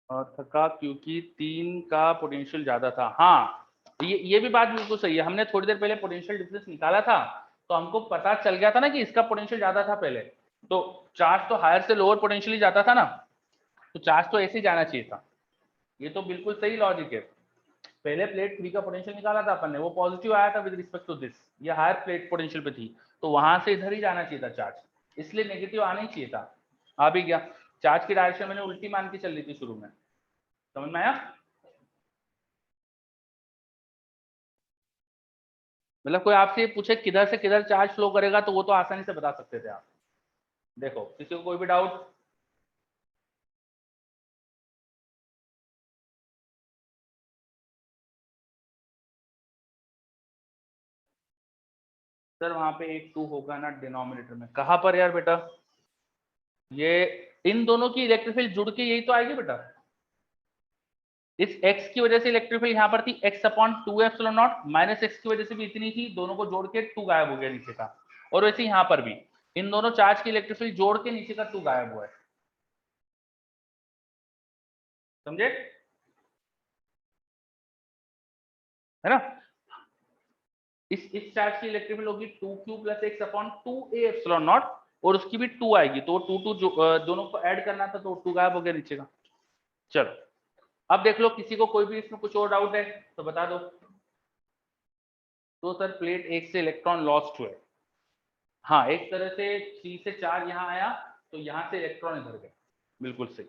थका क्योंकि 3 का पोटेंशियल ज्यादा था। हाँ ये भी बात बिल्कुल सही है, हमने थोड़ी देर पहले पोटेंशियल डिफरेंस निकाला था, तो हमको पता चल गया था ना कि इसका पोटेंशियल ज्यादा था पहले, तो चार्ज तो हायर से लोअर पोटेंशियली जाता था ना, तो चार्ज तो ऐसे ही जाना चाहिए था। ये तो बिल्कुल सही लॉजिक है। पहले प्लेट 3 का पोटेंशियल निकाला था अपन ने, वो पॉजिटिव आया था विद रिस्पेक्ट टू दिस, ये हायर प्लेट पोटेंशियल पे थी, तो वहां से इधर ही जाना चाहिए था चार्ज, इसलिए नेगेटिव आना ही चाहिए था, आ भी गया। चार्ज की डायरेक्शन मैंने उल्टी मान के चल रही थी शुरू में, समझ में आया? मतलब कोई आपसे पूछे किधर से किधर चार्ज फ्लो करेगा, तो वो तो आसानी से बता सकते थे आप। देखो किसी को कोई भी डाउट? सर वहां पे एक 2 होगा ना डिनोमिनेटर में, कहां पर यार बेटा? ये इन दोनों की इलेक्ट्रिक फील्ड जुड़ के यही तो आएगी बेटा, इस x की वजह से इलेक्ट्रिक फील्ड यहाँ पर थी x upon 2 epsilon not, minus x की वजह से भी इतनी थी, दोनों को जोड़ के 2 गायब हो गया नीचे का। और वैसे यहाँ पर भी इन दोनों चार्ज की इलेक्ट्रिक फील्ड जोड़ के नीचे का 2 गायब हुआ है, समझे, है ना। इस चार्ज की इलेक्ट्रिक फील्ड होगी 2q plus x upon 2a epsilon not, और उसकी भी 2 आएगी, तो 2 दोनों को ऐड करना था, तो 2 गायब हो गया नीचे का। चलो अब देख लो, किसी को कोई भी इसमें कुछ और डाउट है तो बता दो। तो सर प्लेट 1 से इलेक्ट्रॉन लॉस्ट हुए, हाँ एक तरह से 3 से 4 यहाँ आया, तो यहाँ से इलेक्ट्रॉन इधर गए, बिल्कुल सही।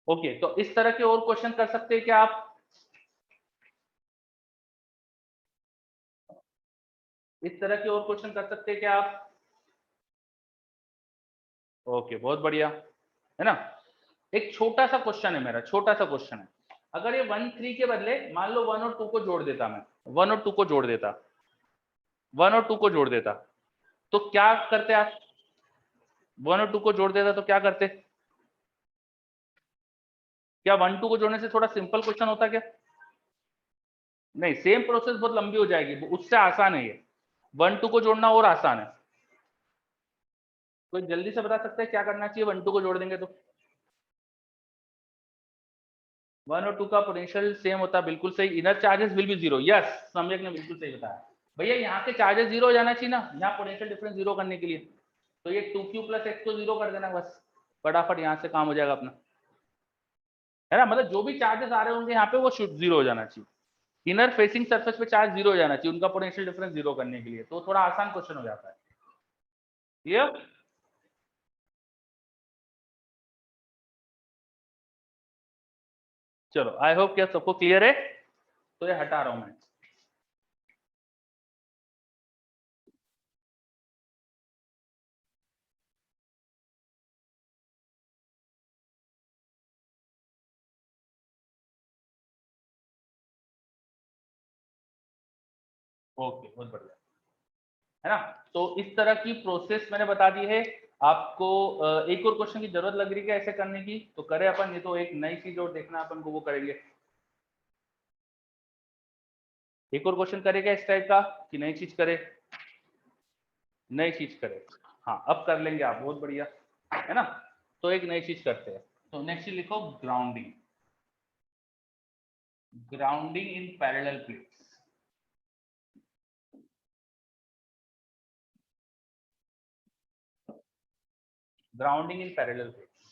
ओके, तो इस तरह के और क्वेश्चन कर सकते हैं क्या आप? इस तरह के और क्वेश्चन कर सकते हैं क्या आप? ओके, बहुत बढ़िया, है ना। एक छोटा सा क्वेश्चन है मेरा, छोटा सा क्वेश्चन है। अगर ये 1 3 के बदले मान लो 1 और 2 को जोड़ देता, मैं 1 और 2 को जोड़ देता, 1 और 2 को जोड़ देता, तो क्या करते आप? 1 और 2 को जोड़ देता तो क्या करते? क्या 1 2 को जोड़ने से थोड़ा सिंपल क्वेश्चन होता क्या? नहीं, सेम प्रोसेस बहुत लंबी हो जाएगी, उससे आसान है ये। 1 2 को जोड़ना और आसान है। कोई जल्दी से बता सकता है क्या करना चाहिए 1 2 को जोड़ देंगे तो? 1 और 2 का पोटेंशियल सेम होता है, बिल्कुल सही। Inner charges will be zero, yes, सम्यक ने बिल्कुल सही बताया। भैया यहाँ के चार्जेस जीरो हो जाना चाहिए ना, यहाँ पोटेंशियल डिफरेंस जीरो करने के लिए, तो ये 2q प्लस x को जीरो कर देना बस, फटाफट यहाँ से काम हो जाएगा अपना, है ना। मतलब जो भी चार्जेस आ रहे होंगे यहाँ पे वो जीरो हो जाना चाहिए। इनर फेसिंग सरफेस पे चार्ज जीरो हो जाना चाहिए उनका पोटेंशियल डिफरेंस जीरो करने के लिए, तो थोड़ा आसान क्वेश्चन हो जाता है ये। चलो आई होप क्या सबको क्लियर है, तो ये हटा रहा हूं मैं। ओके, बहुत बढ़िया, है ना। तो इस तरह की प्रोसेस मैंने बता दी है आपको। एक और क्वेश्चन की जरूरत लग रही है ऐसे करने की, तो करें अपन, ये तो एक नई चीज और देखना अपन को, वो करेंगे। एक और क्वेश्चन करेगा इस टाइप का कि नई चीज करे? नई चीज करे, हाँ अब कर लेंगे आप, बहुत बढ़िया, है ना। तो एक नई चीज करते हैं, तो नेक्स्ट लिखो grounding, grounding in parallel plates. Grounding in parallel plates,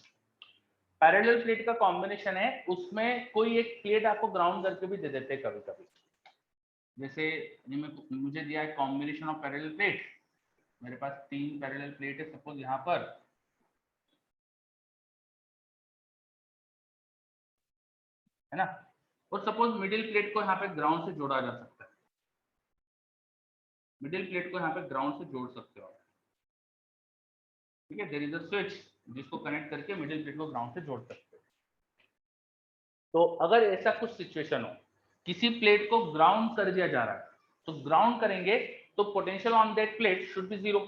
parallel plate का कॉम्बिनेशन है, उसमें कोई एक प्लेट आपको ग्राउंड करके भी दे देते हैं कभी कभी। जैसे ये मुझे दिया है कॉम्बिनेशन ऑफ पैरेलल प्लेट, मेरे पास 3 पैरेलल प्लेट है सपोज यहाँ पर, है ना। और सपोज मिडिल प्लेट को यहाँ पे ग्राउंड से जोड़ा जा सकता है, मिडिल प्लेट को यहाँ पे ग्राउंड से जोड़ सकते हो, ठीक है। देयर इज अ स्विच जिसको कनेक्ट करके मिडिल प्लेट को ग्राउंड से जोड़ सकते हो। तो अगर ऐसा कुछ सिचुएशन हो, किसी प्लेट को ग्राउंड कर दिया जा रहा है, तो ग्राउंड करेंगे तो potential on that plate should be zero,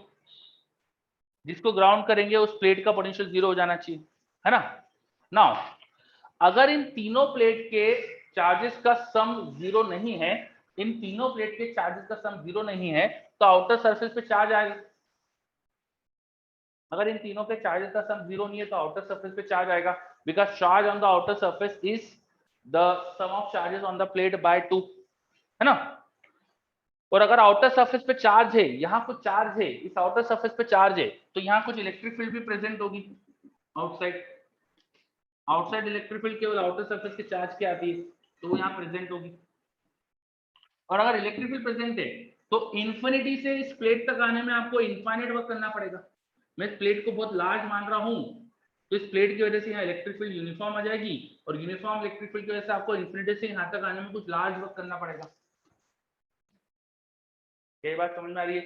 जिसको ग्राउंड करेंगे उस प्लेट का पोटेंशियल जीरो हो जाना चाहिए, है ना। नाउ अगर इन तीनों प्लेट के चार्जेस का सम जीरो नहीं है, इन तीनों प्लेट के चार्जेस का सम जीरो नहीं है, तो आउटर सरफेस पे चार्ज आएगा। अगर इन तीनों के चार्जेस का सम जीरो नहीं है तो आउटर सरफेस पे चार्ज आएगा, because charge on the outer surface is the sum of charges on the plate by 2, है ना। और अगर आउटर सरफेस पे चार्ज है, यहाँ कुछ चार्ज है, इस आउटर सरफेस पे चार्ज है, तो यहाँ कुछ इलेक्ट्रिक फील्ड भी प्रेजेंट होगी आउटसाइड। आउटसाइड इलेक्ट्रिक फील्ड केवल आउटर सरफेस के चार्ज की आती है, तो वो यहाँ प्रेजेंट होगी। और अगर इलेक्ट्रिक फील्ड प्रेजेंट है तो इन्फिनिटी से इस प्लेट तक आने में आपको इनफाइनाइट वर्क करना पड़ेगा। मैं इस प्लेट को बहुत लार्ज मान रहा हूं, तो इस प्लेट की वजह से यहाँ इलेक्ट्रिक फील्ड यूनिफॉर्म आ जाएगी, और यूनिफॉर्म इलेक्ट्रिक फील्ड की वजह से आपको इन्फिनिटी से यहाँ तक आने में कुछ लार्ज वर्क करना पड़ेगा। ये बात समझ में आ रही है?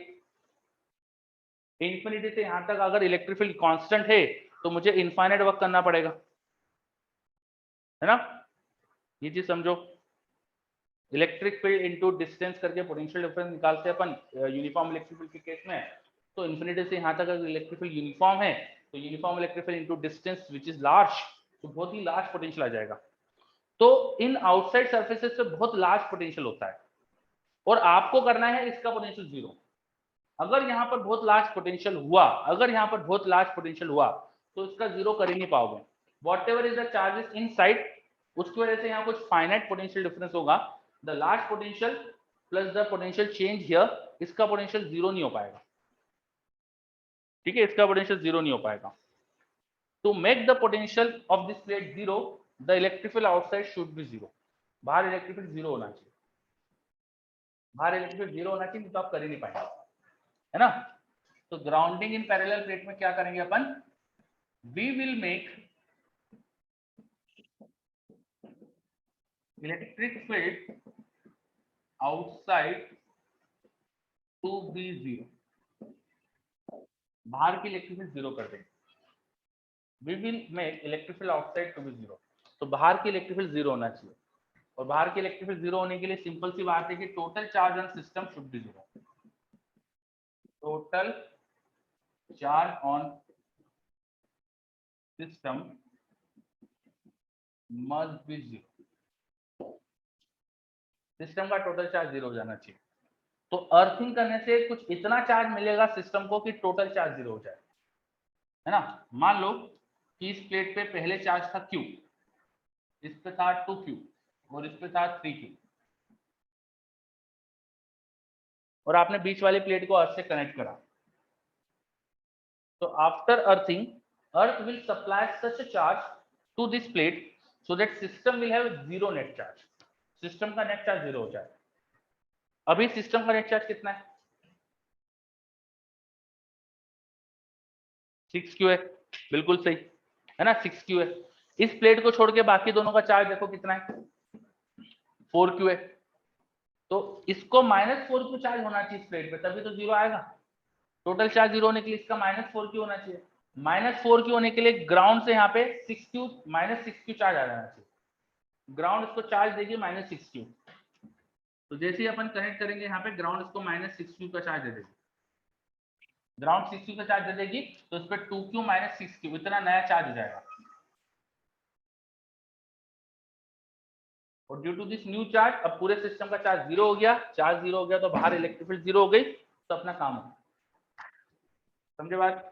इन्फिनिटी से यहाँ तक अगर इलेक्ट्रिक फील्ड कांस्टेंट है तो मुझे इनफाइनाइट वर्क करना पड़ेगा, है ना। ये चीज समझो, इलेक्ट्रिक फील्ड इनटू डिस्टेंस करके पोटेंशियल डिफरेंस निकालते हैं अपन यूनिफॉर्म इलेक्ट्रिक फील्ड के केस में। तो इन्फिनिटी से यहाँ तक अगर इलेक्ट्रिक फील्ड यूनिफॉर्म है, तो uniform electric field into distance which is large, तो बहुत ही लार्ज पोटेंशियल आ जाएगा। तो इन आउटसाइड सर्फेसेस पे बहुत लार्ज पोटेंशियल होता है और आपको करना है इसका पोटेंशियल जीरो। अगर यहाँ पर बहुत लार्ज पोटेंशियल हुआ, तो इसका जीरो कर ही नहीं पाओगे। What ever is the charges in side, उसकी वजह से यहाँ कुछ फाइनाइट पोटेंशियल डिफरेंस होगा। The large potential plus the potential change here, इसका पोटेंशियल जीरो नहीं हो पाएगा। ठीक है, इसका पोटेंशियल जीरो नहीं हो पाएगा। To make the potential of this plate zero, the electric field outside should be zero. बाहर इलेक्ट्रिक फील्ड जीरो होना चाहिए, तो आप कर ही नहीं पाएंगे, है ना। तो ग्राउंडिंग इन पैरेलल प्लेट में क्या करेंगे अपन, we will make electric field outside to be zero, बाहर की इलेक्ट्रिक फील्ड जीरो कर देंगे। We will make electric field outside to be zero, तो बाहर की इलेक्ट्रिक फील्ड जीरो होना चाहिए। और बाहर की इलेक्ट्रिक फील्ड जीरो होने के लिए सिंपल सी बात है कि total charge on system should be zero. Total charge on system must be zero. System का टोटल चार्ज जीरो हो जाना चाहिए। तो अर्थिंग करने से कुछ इतना चार्ज मिलेगा सिस्टम को कि टोटल चार्ज जीरो हो जाए, है ना। मान लो कि इस प्लेट पे पहले चार्ज था Q, इस पे था 2Q और इस पे था 3Q, और आपने बीच वाली प्लेट को अर्थ से कनेक्ट करा। तो after earthing, earth will supply such a charge to this plate so that system will have zero net charge, system का नेट चार्ज जीरो हो जाए। अभी सिस्टम का नेट चार्ज कितना है, 6Q है, बिल्कुल सही है ना, 6Q है। इस प्लेट को छोड़ के बाकी दोनों का चार्ज देखो कितना है, 4Q है। तो इसको -4Q चार्ज होना चाहिए इस प्लेट पे, तभी तो जीरो आएगा। टोटल चार्ज जीरो होने के लिए इसका -4Q होना चाहिए। -4Q होने के लिए ग्राउंड से यहाँ पे 6Q -6Q चार्ज आ जाना चाहिए। ग्राउंड इसको चार्ज देगी -6Q, तो जैसे ही अपन कनेक्ट करेंगे यहाँ पे ग्राउंड इसको -6Q का चार्ज दे देगी। ग्राउंड 6Q का चार्ज दे देगी तो इस पर 2Q -6Q इतना नया चार्ज हो जाएगा। और due to this new charge अब पूरे सिस्टम का चार्ज जीरो हो गया। चार्ज जीरो हो गया तो बाहर इलेक्ट्रिक फील्ड जीरो हो गई, तो अपना काम हो। समझे बात।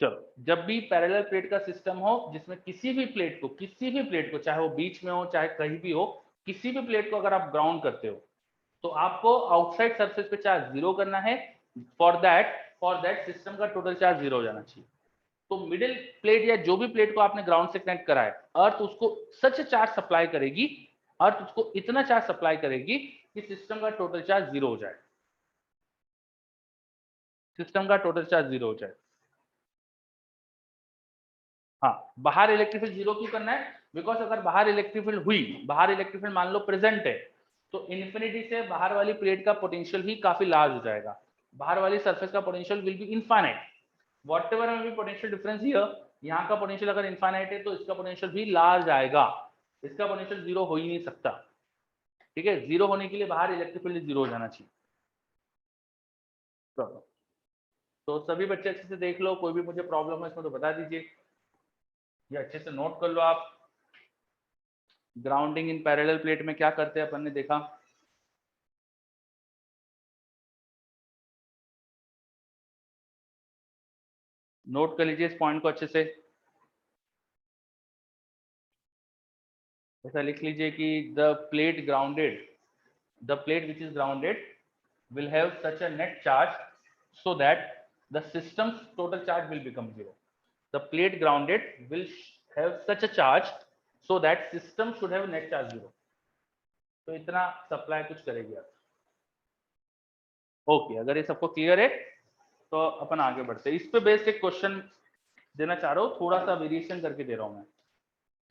चलो, जब भी पैरेलल प्लेट का सिस्टम हो जिसमें किसी भी प्लेट को चाहे वो बीच में हो चाहे कहीं भी हो, किसी भी प्लेट को अगर आप ग्राउंड करते हो तो आपको आउटसाइड सरफेस पे चार्ज जीरो करना है। फॉर दैट सिस्टम का टोटल चार्ज जीरो हो जाना चाहिए। तो मिडिल प्लेट या जो भी प्लेट को आपने ग्राउंड से कनेक्ट करा है, अर्थ उसको सच चार्ज सप्लाई करेगी, अर्थ उसको इतना चार्ज सप्लाई करेगी कि सिस्टम का टोटल चार्ज जीरो हो जाए, सिस्टम का टोटल चार्ज जीरो हो जाए। हाँ, बाहर इलेक्ट्रिक फील्ड जीरो क्यों करना है, बिकॉज अगर बाहर इलेक्ट्रिक फील्ड हुई, बाहर इलेक्ट्रिक फील्ड मान लो प्रेजेंट है, तो इन्फिनिटी से बाहर वाली प्लेट का पोटेंशियल भी काफी लार्ज हो जाएगा। बाहर वाली सरफेस का potential will be infinite. What ever में भी पोटेंशियल डिफरेंस हियर, यहाँ का पोटेंशियल अगर इनफाइनाइट है तो इसका पोटेंशियल भी लार्ज आएगा, इसका पोटेंशियल जीरो हो ही नहीं सकता। ठीक है, जीरो होने के लिए बाहर इलेक्ट्रिक फील्ड जीरो हो जाना चाहिए। तो सभी बच्चे अच्छे से देख लो, कोई भी मुझे प्रॉब्लम है इसमें तो बता दीजिए, या अच्छे से नोट कर लो आप। ग्राउंडिंग इन पैरेलल प्लेट में क्या करते हैं अपन ने देखा। नोट कर लीजिए इस पॉइंट को अच्छे से। ऐसा लिख लीजिए कि the plate grounded, the plate which is grounded will have such a net charge so that the system's total charge will become zero. The plate grounded will have such a charge so that system should have net charge zero. तो इतना सप्लाई कुछ करेगी आप। ओके, अगर ये सबको क्लियर है तो अपन आगे बढ़ते हैं। इस पे बेस्ड एक क्वेश्चन देना चाह रहा हूँ, थोड़ा सा वेरिएशन करके दे रहा हूँ मैं,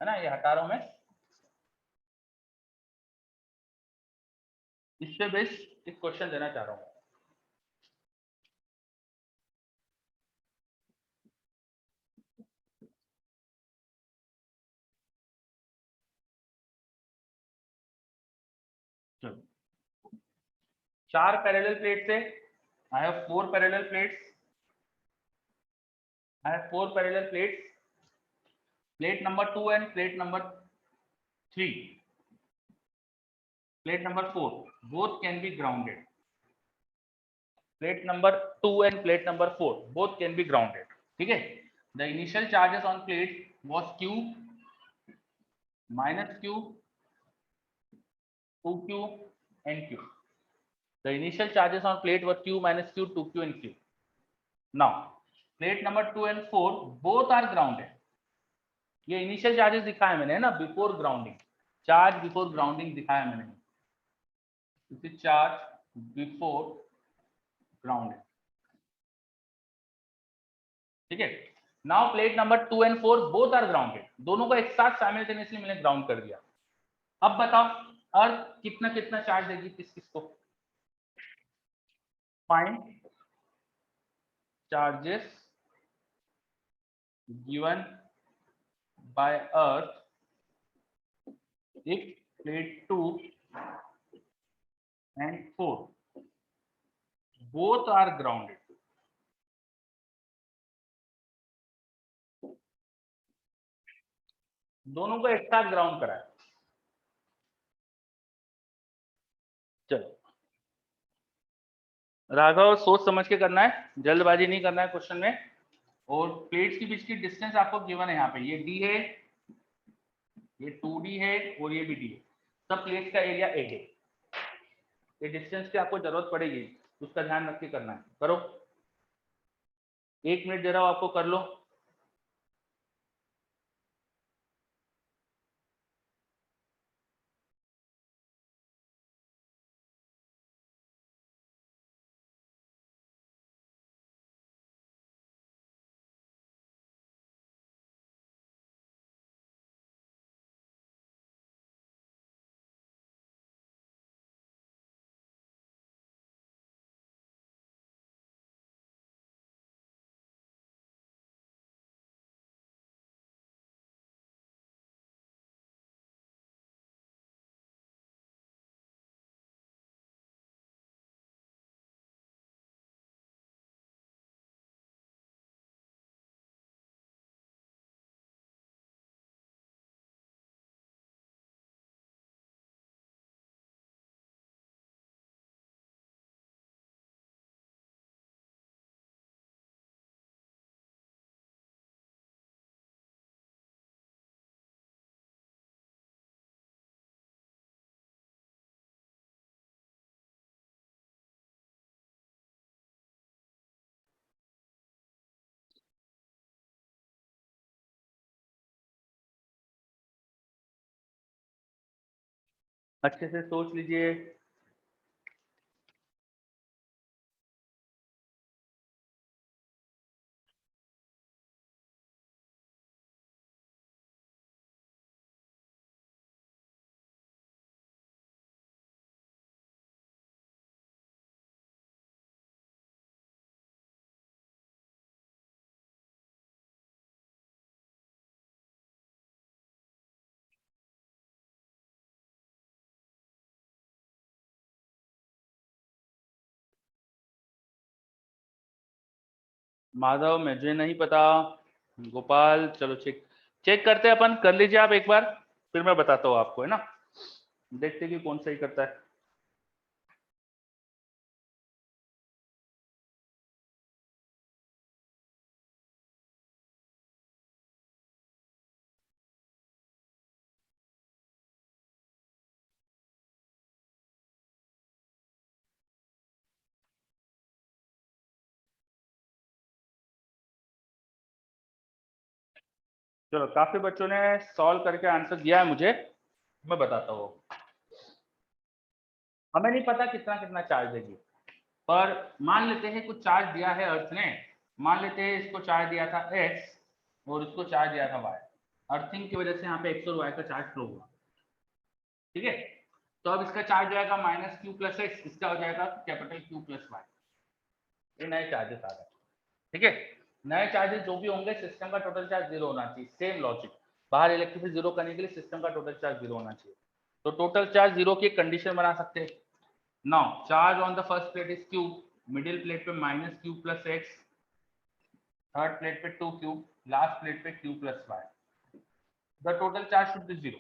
है ना, ये हटा रहा हूँ मैं। इस पे बेस्ड एक क्वेश्चन देना चाह रहा हूँ। चलो, 4 पैरेलल प्लेट्स है, I have 4 parallel plates. I have 4 parallel plates, plate number 2 and plate number 3, plate number 4, both can be grounded. Plate number 2 and plate number 4 both can be grounded. ठीक है. The initial charges on plate was Q, minus Q, 2Q and Q. The initial charges on plate were Q minus Q, 2Q and Q. Now plate number 2 and 4 both are grounded. ये इनिशियल चार्जेस दिखाया मैंने ना, before grounding, charge before grounding दिखाया मैंने. This is charge before grounding. ठीक है. Now plate number 2 and 4 both are grounded. दोनों को एक साथ साइमल्टेनियसली मैंने ग्राउंड कर दिया. अब बताओ अर्थ कितना कितना चार्ज देगी किस किस को. Find charges given by earth if plate 2 and 4 both are grounded. दोनों को एक साथ ग्राउंड करा है. चलो राघव, सोच समझ के करना है, जल्दबाजी नहीं करना है क्वेश्चन में. और प्लेट्स के बीच की डिस्टेंस आपको गिवन है यहाँ पे, ये डी है, ये 2D है और ये भी डी है. सब प्लेट्स का एरिया ए है. ये डिस्टेंस की आपको जरूरत पड़ेगी, उसका ध्यान रख के करना है. करो, 1 मिनट दे रहा हूं आपको, कर लो. अच्छे से सोच लीजिए. माधव, मुझे नहीं पता. गोपाल, चलो चेक करते हैं अपन. कर लीजिए आप एक बार, फिर मैं बताता हूँ आपको, है ना. देखते कि कौन सही करता है. चलो, काफी बच्चों ने सॉल्व करके आंसर दिया है मुझे. मैं बताता हूँ. हमें नहीं पता कितना कितना चार्ज देगी, पर मान लेते हैं कुछ चार्ज दिया है अर्थ ने. मान लेते हैं इसको चार्ज दिया था x और इसको चार्ज दिया था y. अर्थिंग की वजह से यहाँ पे x और y का चार्ज फ्लो हुआ. ठीक है. तो अब इसका चार्ज हो जाएगा माइनस क्यू प्लस एक्स, इसका हो जाएगा कैपिटल क्यू प्लस वाई. ये नए चार्जेस आ गए. ठीक है. नए चार्जेस जो भी होंगे, सिस्टम का टोटल चार्ज 0 होना चाहिए. सेम लॉजिक, बाहर इलेक्ट्रिसिटी 0 करने के लिए सिस्टम का टोटल चार्ज 0 होना चाहिए. तो टोटल चार्ज 0 की कंडीशन बना सकते हैं. Now charge on the first plate is q, middle plate पे minus q plus x, third plate पे 2q, लास्ट प्लेट पे q plus y, the total charge should be 0।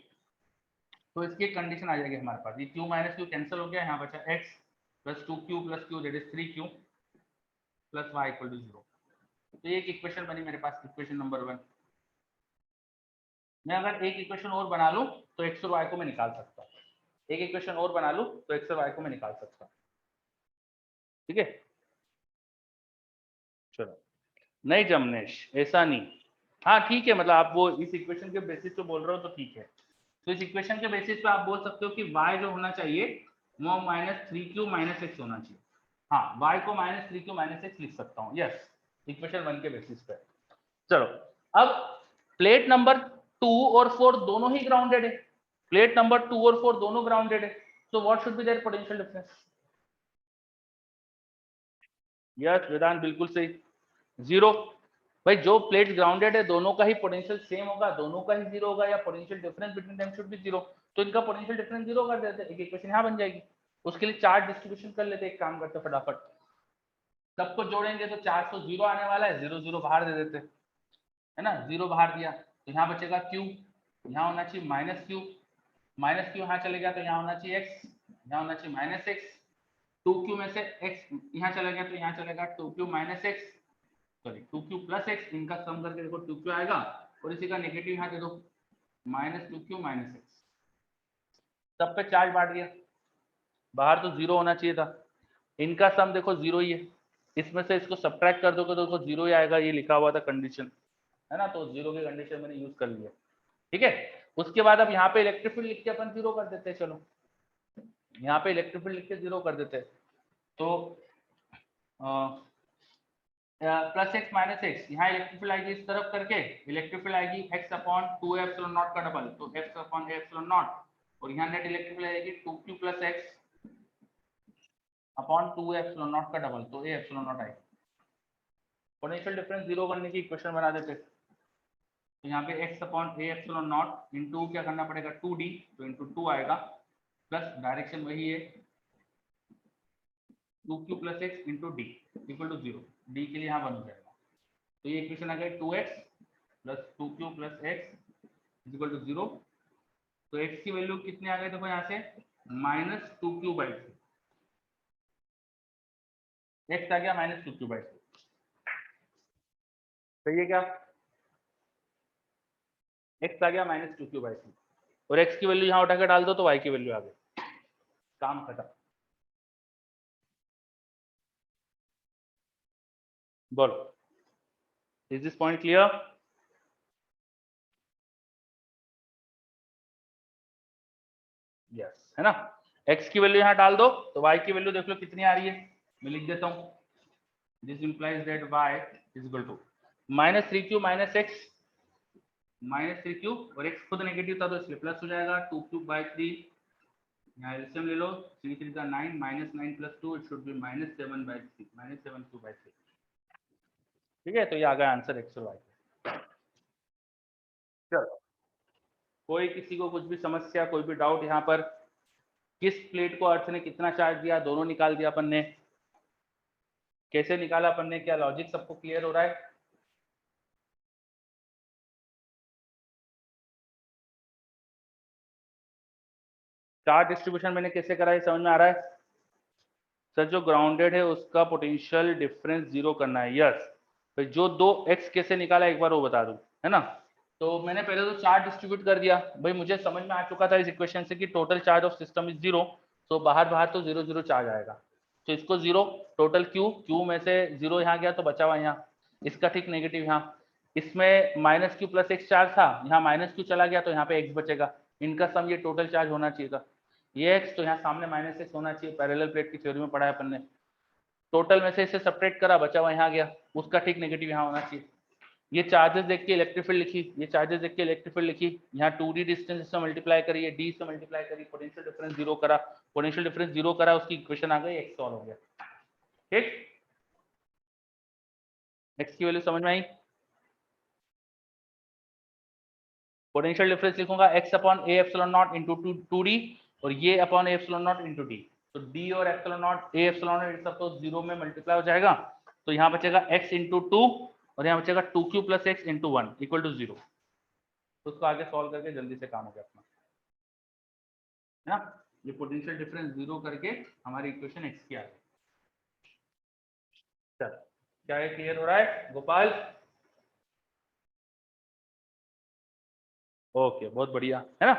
तो इसकी एक कंडीशन आ जाएगी हमारे पास, ये q माइनस q कैंसिल हो गया, यहाँ बचा x plus 2q plus q that is 3q plus y equal to 0। तो ये एक इक्वेशन बनी मेरे पास, इक्वेशन नंबर 1। मैं अगर एक इक्वेशन और बना लूं तो x और y को मैं निकाल सकता हूँ, एक इक्वेशन और बना लूं तो x और y को मैं निकाल सकता हूँ, ठीक है। चलो, नहीं जमनेश, ऐसा नहीं, हाँ ठीक है, मतलब आप वो इस इक्वेशन के बेसिस पे बोल रहे हो तो ठीक है। तो इस इक्वेशन के बेसिस पे आप बोल सकते हो कि y जो होना चाहिए वो माइनस 3q माइनस एक्स होना चाहिए। हाँ, y को माइनस 3q माइनस एक्स लिख सकता हूँ, यस, इक्वेशन 1 के बेसिस पे। चलो, अब प्लेट नंबर 2 और 4 दोनों ही ग्राउंडेड है, प्लेट नंबर 2 और 4 दोनों ग्राउंडेड है, so what should be there potential difference? Yes Vedant, बिल्कुल सही, 0। भाई जो प्लेट ग्राउंडेड है दोनों का ही पोटेंशियल सेम होगा, दोनों का ही 0 होगा, या potential difference between them should be 0। तो इनका पोटेंशियल डिफरेंस 0 कर देते, एक इक्वेशन यहाँ बन जाएगी। उसके लिए चार्ज डिस्ट्रीब्यूशन कर लेते, एक काम करते फटाफट, सबको जोड़ेंगे तो 400 0 आने वाला है, 0 0 बाहर दे देते, है ना, 0 बाहर दिया तो यहाँ बचेगा q, यहाँ होना चाहिए माइनस q, माइनस q यहाँ चले गया तो यहाँ होना चाहिए x, यहाँ होना चाहिए माइनस x, 2q में से x यहाँ चला गया तो यहाँ चलेगा 2q minus x, sorry 2q plus x, इनका सम करके देखो 2q आएगा, और इसी का नेगेटिव यहाँ दे दो माइनस 2q माइनस x, सब पे चार्ज बांट दिया, बाहर तो 0 होना चाहिए था, इनका सम देखो 0 ही है, इसमें से इसको सब्ट्रैक्ट कर दोगे तो देखो 0 ही आएगा, ये लिखा हुआ था कंडीशन, है ना, तो 0 की कंडीशन मैंने यूज कर लिया, ठीक है। उसके बाद अब यहाँ पे इलेक्ट्रिक फील्ड लिख के अपन 0 कर देते हैं, चलो यहाँ पे इलेक्ट्रिक फील्ड लिख के 0 कर देते हैं, तो प्लस एक्स माइनस एक्स, यहाँ इलेक्ट्रिक फील्ड आएगी इस तरफ करके, इलेक्ट्रिक फील्ड आएगी x अपॉन 2 एप्सिलॉन नॉट का डबल, तो x अपॉन एप्सिलॉन नॉट, और यहाँ नेट इलेक्ट्रिक फील्ड आएगी 2q plus x upon 2 epsilon not का डबल, तो a एप्सिलॉन नॉट आएगी। पोटेंशियल डिफरेंस 0 करने की इक्वेशन बना देते, तो यहाँ पे x upon a epsilon not into क्या करना पड़ेगा 2d, तो इनटू 2 आएगा, प्लस डायरेक्शन वही है 2q plus x into D equal to 0, D के लिए यहाँ बन जाएगा, तो ये इक्वेशन आ गई 2x plus 2q plus x equal to 0। तो x की वैल्यू कितने आ गए देखो यहाँ से माइनस 2q बाई 3, x आ गया माइनस 2q बाई 3, सही है क्या, x आ गया माइनस 2q बाई 3, और x की वैल्यू यहाँ उठा के डाल दो तो y की वैल्यू आ गई, काम खत्म। बोलो, is this point clear? Yes, है ना, x की वैल्यू यहाँ डाल दो तो y की वैल्यू देख लो कितनी आ रही है, मैं लिख देता हूँ, this implies that y is equal to minus 3q minus x, minus 3q और x खुद नेगेटिव था तो इसलिए प्लस हो जाएगा 2q बाई 3, यहाँ एलसीएम ले लो, 3 3 का 9, minus 9 plus 2 it should be minus 7 by 3, minus 7q by 3, ठीक है। तो ये आ गया आंसर x और y। चलो, कोई किसी को कुछ भी समस्या, कोई भी डाउट यहाँ पर, किस प्लेट को अर्थ ने कितना चार्ज दिया, दोनों निकाल दिया अपन ने, कैसे निकाला अपन ने, क्या लॉजिक सबको क्लियर हो रहा है? चार्ज डिस्ट्रीब्यूशन मैंने कैसे करा है समझ में आ रहा है? सर जो ग्राउंडेड है उसका पोटेंशियल डिफरेंस 0 करना है, यस। तो जो 2x कैसे निकाला एक बार वो बता दूं, है ना। तो मैंने पहले तो चार्ज डिस्ट्रीब्यूट कर दिया, भाई मुझे समझ में आ चुका था इस इक्वेशन से कि total charge of system is 0, तो बाहर बाहर तो 0 0 चार्ज आएगा, तो इसको 0, टोटल q में से 0 यहाँ गया तो बचा हुआ यहाँ, इसका ठीक नेगेटिव यहाँ, इसमें minus q plus x charge था, यहाँ माइनस q चला गया तो यहाँ पे x बचेगा, इनका सम ये टोटल चार्ज होना चाहिए था, ये x तो यहाँ सामने माइनस एक्स होना चाहिए, पैरेलल प्लेट की थ्योरी में पढ़ा है अपन ने, टोटल में से इसे सेपरेट करा, बचा हुआ यहाँ गया, उसका ठीक नेगेटिव यहाँ होना चाहिए। ये चार्जेस देख के इलेक्ट्रिक फील्ड लिखी, ये चार्जेस देख के इलेक्ट्रिक फील्ड लिखी, यहाँ 2d डिस्टेंस से मल्टीप्लाई करिए, d से मल्टीप्लाई करिए, पोटेंशियल डिफरेंस 0 करा, पोटेंशियल डिफरेंस 0 करा, उसकी इक्वेशन आ गई, x सॉल्व हो गया, ठीक। x की वैल्यू समझ में आई, पोटेंशियल डिफरेंस लिखूंगा x upon a epsilon not into 2d, और ये upon a epsilon not into d, तो d और epsilon not a epsilon not सब तो 0 में मल्टीप्लाई हो जाएगा, तो यहाँ बचेगा x इंटू 2 और यहाँ बचेगा 2q + x × 1 = 0। तो उसको आगे सॉल्व करके जल्दी से काम हो गया अपना, है ना। ये पोटेंशियल डिफरेंस 0 करके हमारी इक्वेशन x की आ गई। चल, क्या ये क्लियर हो रहा है गोपाल? ओके, बहुत बढ़िया, है ना।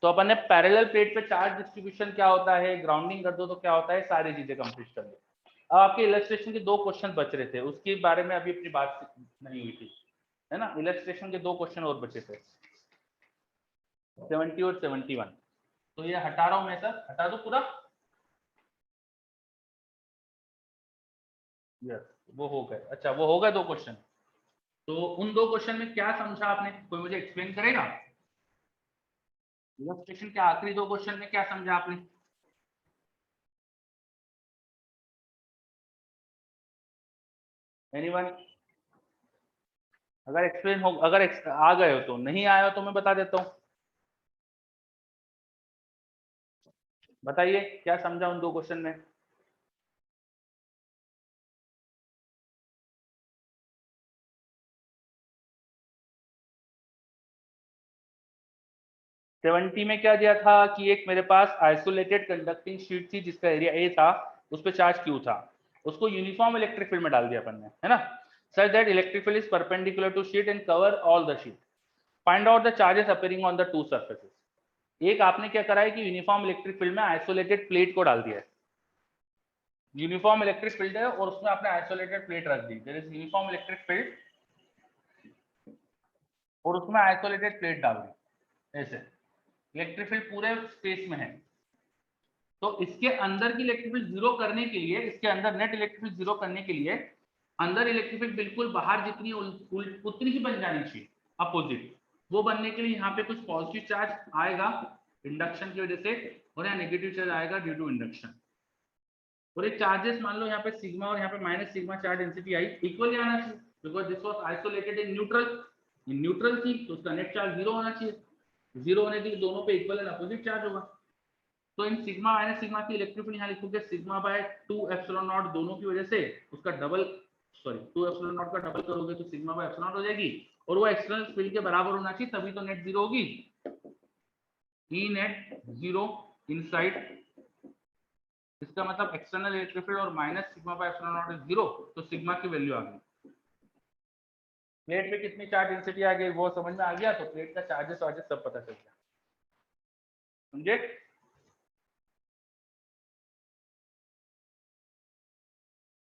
तो अपन ने पैरेलल प्लेट पे चार्ज डिस्ट्रीब्यूशन क्या होता है, ग्राउंडिंग कर दो तो क्या होता है, सारी चीजें कंप्लीट कर लो। अब आपके इलस्ट्रेशन के 2 क्वेश्चन बच रहे थे, उसके बारे में अभी अपनी बात नहीं हुई थी, है ना। इलस्ट्रेशन के 2 क्वेश्चन और बचे थे, 70 और 71। तो ये हटा रहा हूं मैं सर, हटा दो पूरा। यस, वो हो गए। अच्छा, वो हो गए 2 क्वेश्चन। तो उन 2 क्वेश्चन में क्या समझा आपने, कोई मुझे एक्सप्लेन करेगा? इलस्ट्रेशन के आखिरी 2 क्वेश्चन में क्या समझा आपने? एनीवन? अगर एक्सप्लेन हो, अगर आ गए हो तो, नहीं आया हो तो मैं बता देता हूँ। बताइए क्या समझा उन 2 क्वेश्चन में? सेवेंटी में क्या दिया था कि एक मेरे पास आइसोलेटेड कंडक्टिंग शीट थी जिसका एरिया ए था, उस पर चार्ज क्यू था, उसको यूनिफॉर्म इलेक्ट्रिक फील्ड में डाल दिया अपन ने, है ना। Such that electric field is perpendicular to sheet and cover all the sheet. Find out the charges appearing on the 2 surfaces. एक आपने क्या करा है कि यूनिफॉर्म इलेक्ट्रिक फील्ड में आइसोलेटेड प्लेट को डाल दिया है। यूनिफॉर्म इलेक्ट्रिक फील्ड है और उसमें आपने आइसोलेटेड प्लेट रख दी, there is uniform electric field, और उसमें आइसोलेटेड प्लेट डाल दी ऐसे। इलेक्ट्रिक फील्ड पूरे स्पेस में है, तो इसके अंदर की इलेक्ट्रिक फील्ड जीरो करने के लिए, इसके अंदर नेट इलेक्ट्रिक फील्ड जीरो करने के लिए अंदर इलेक्ट्रिक फील्ड बिल्कुल बाहर जितनी उतनी ही बन जानी चाहिए, अपोजिट। वो बनने के लिए यहाँ पे कुछ पॉजिटिव चार्ज आएगा इंडक्शन की वजह से, और यहाँ नेगेटिव चार्ज आएगा ड्यू टू इंडक्शन। और ये चार्जेस मान लो यहाँ पे सिग्मा और यहाँ पे माइनस सिग्मा चार्ज डेंसिटी आई, इक्वली आना चाहिए, because this was isolated in neutral. Neutral थी तो उसका नेट चार्ज जीरो होना चाहिए, जीरो होने के लिए दोनों पे इक्वल एंड अपोजिट चार्ज होगा। तो इन सिग्मा माइनस सिग्मा की इलेक्ट्रिक फील्ड यहाँ लिखोगे सिग्मा बाय 2 एप्सिलॉन नॉट, दोनों की वजह से उसका डबल, सॉरी 2 एप्सिलॉन नॉट का डबल करोगे तो सिग्मा बाय एप्सिलॉन नॉट हो जाएगी, और वो एक्सटर्नल फील्ड के बराबर होना चाहिए, तभी तो नेट जीरो होगी। ई नेट जीरो इनसाइड, इसका मतलब एक्सटर्नल इलेक्ट्रिक फील्ड और minus sigma by epsilon not is zero, तो सिग्मा की वैल्यू आ गई। प्लेट पे कितनी चार्ज डेंसिटी आ गई वो समझ में आ गया, तो प्लेट का चार्जेस वार्जेस सब पता चल गया, समझे।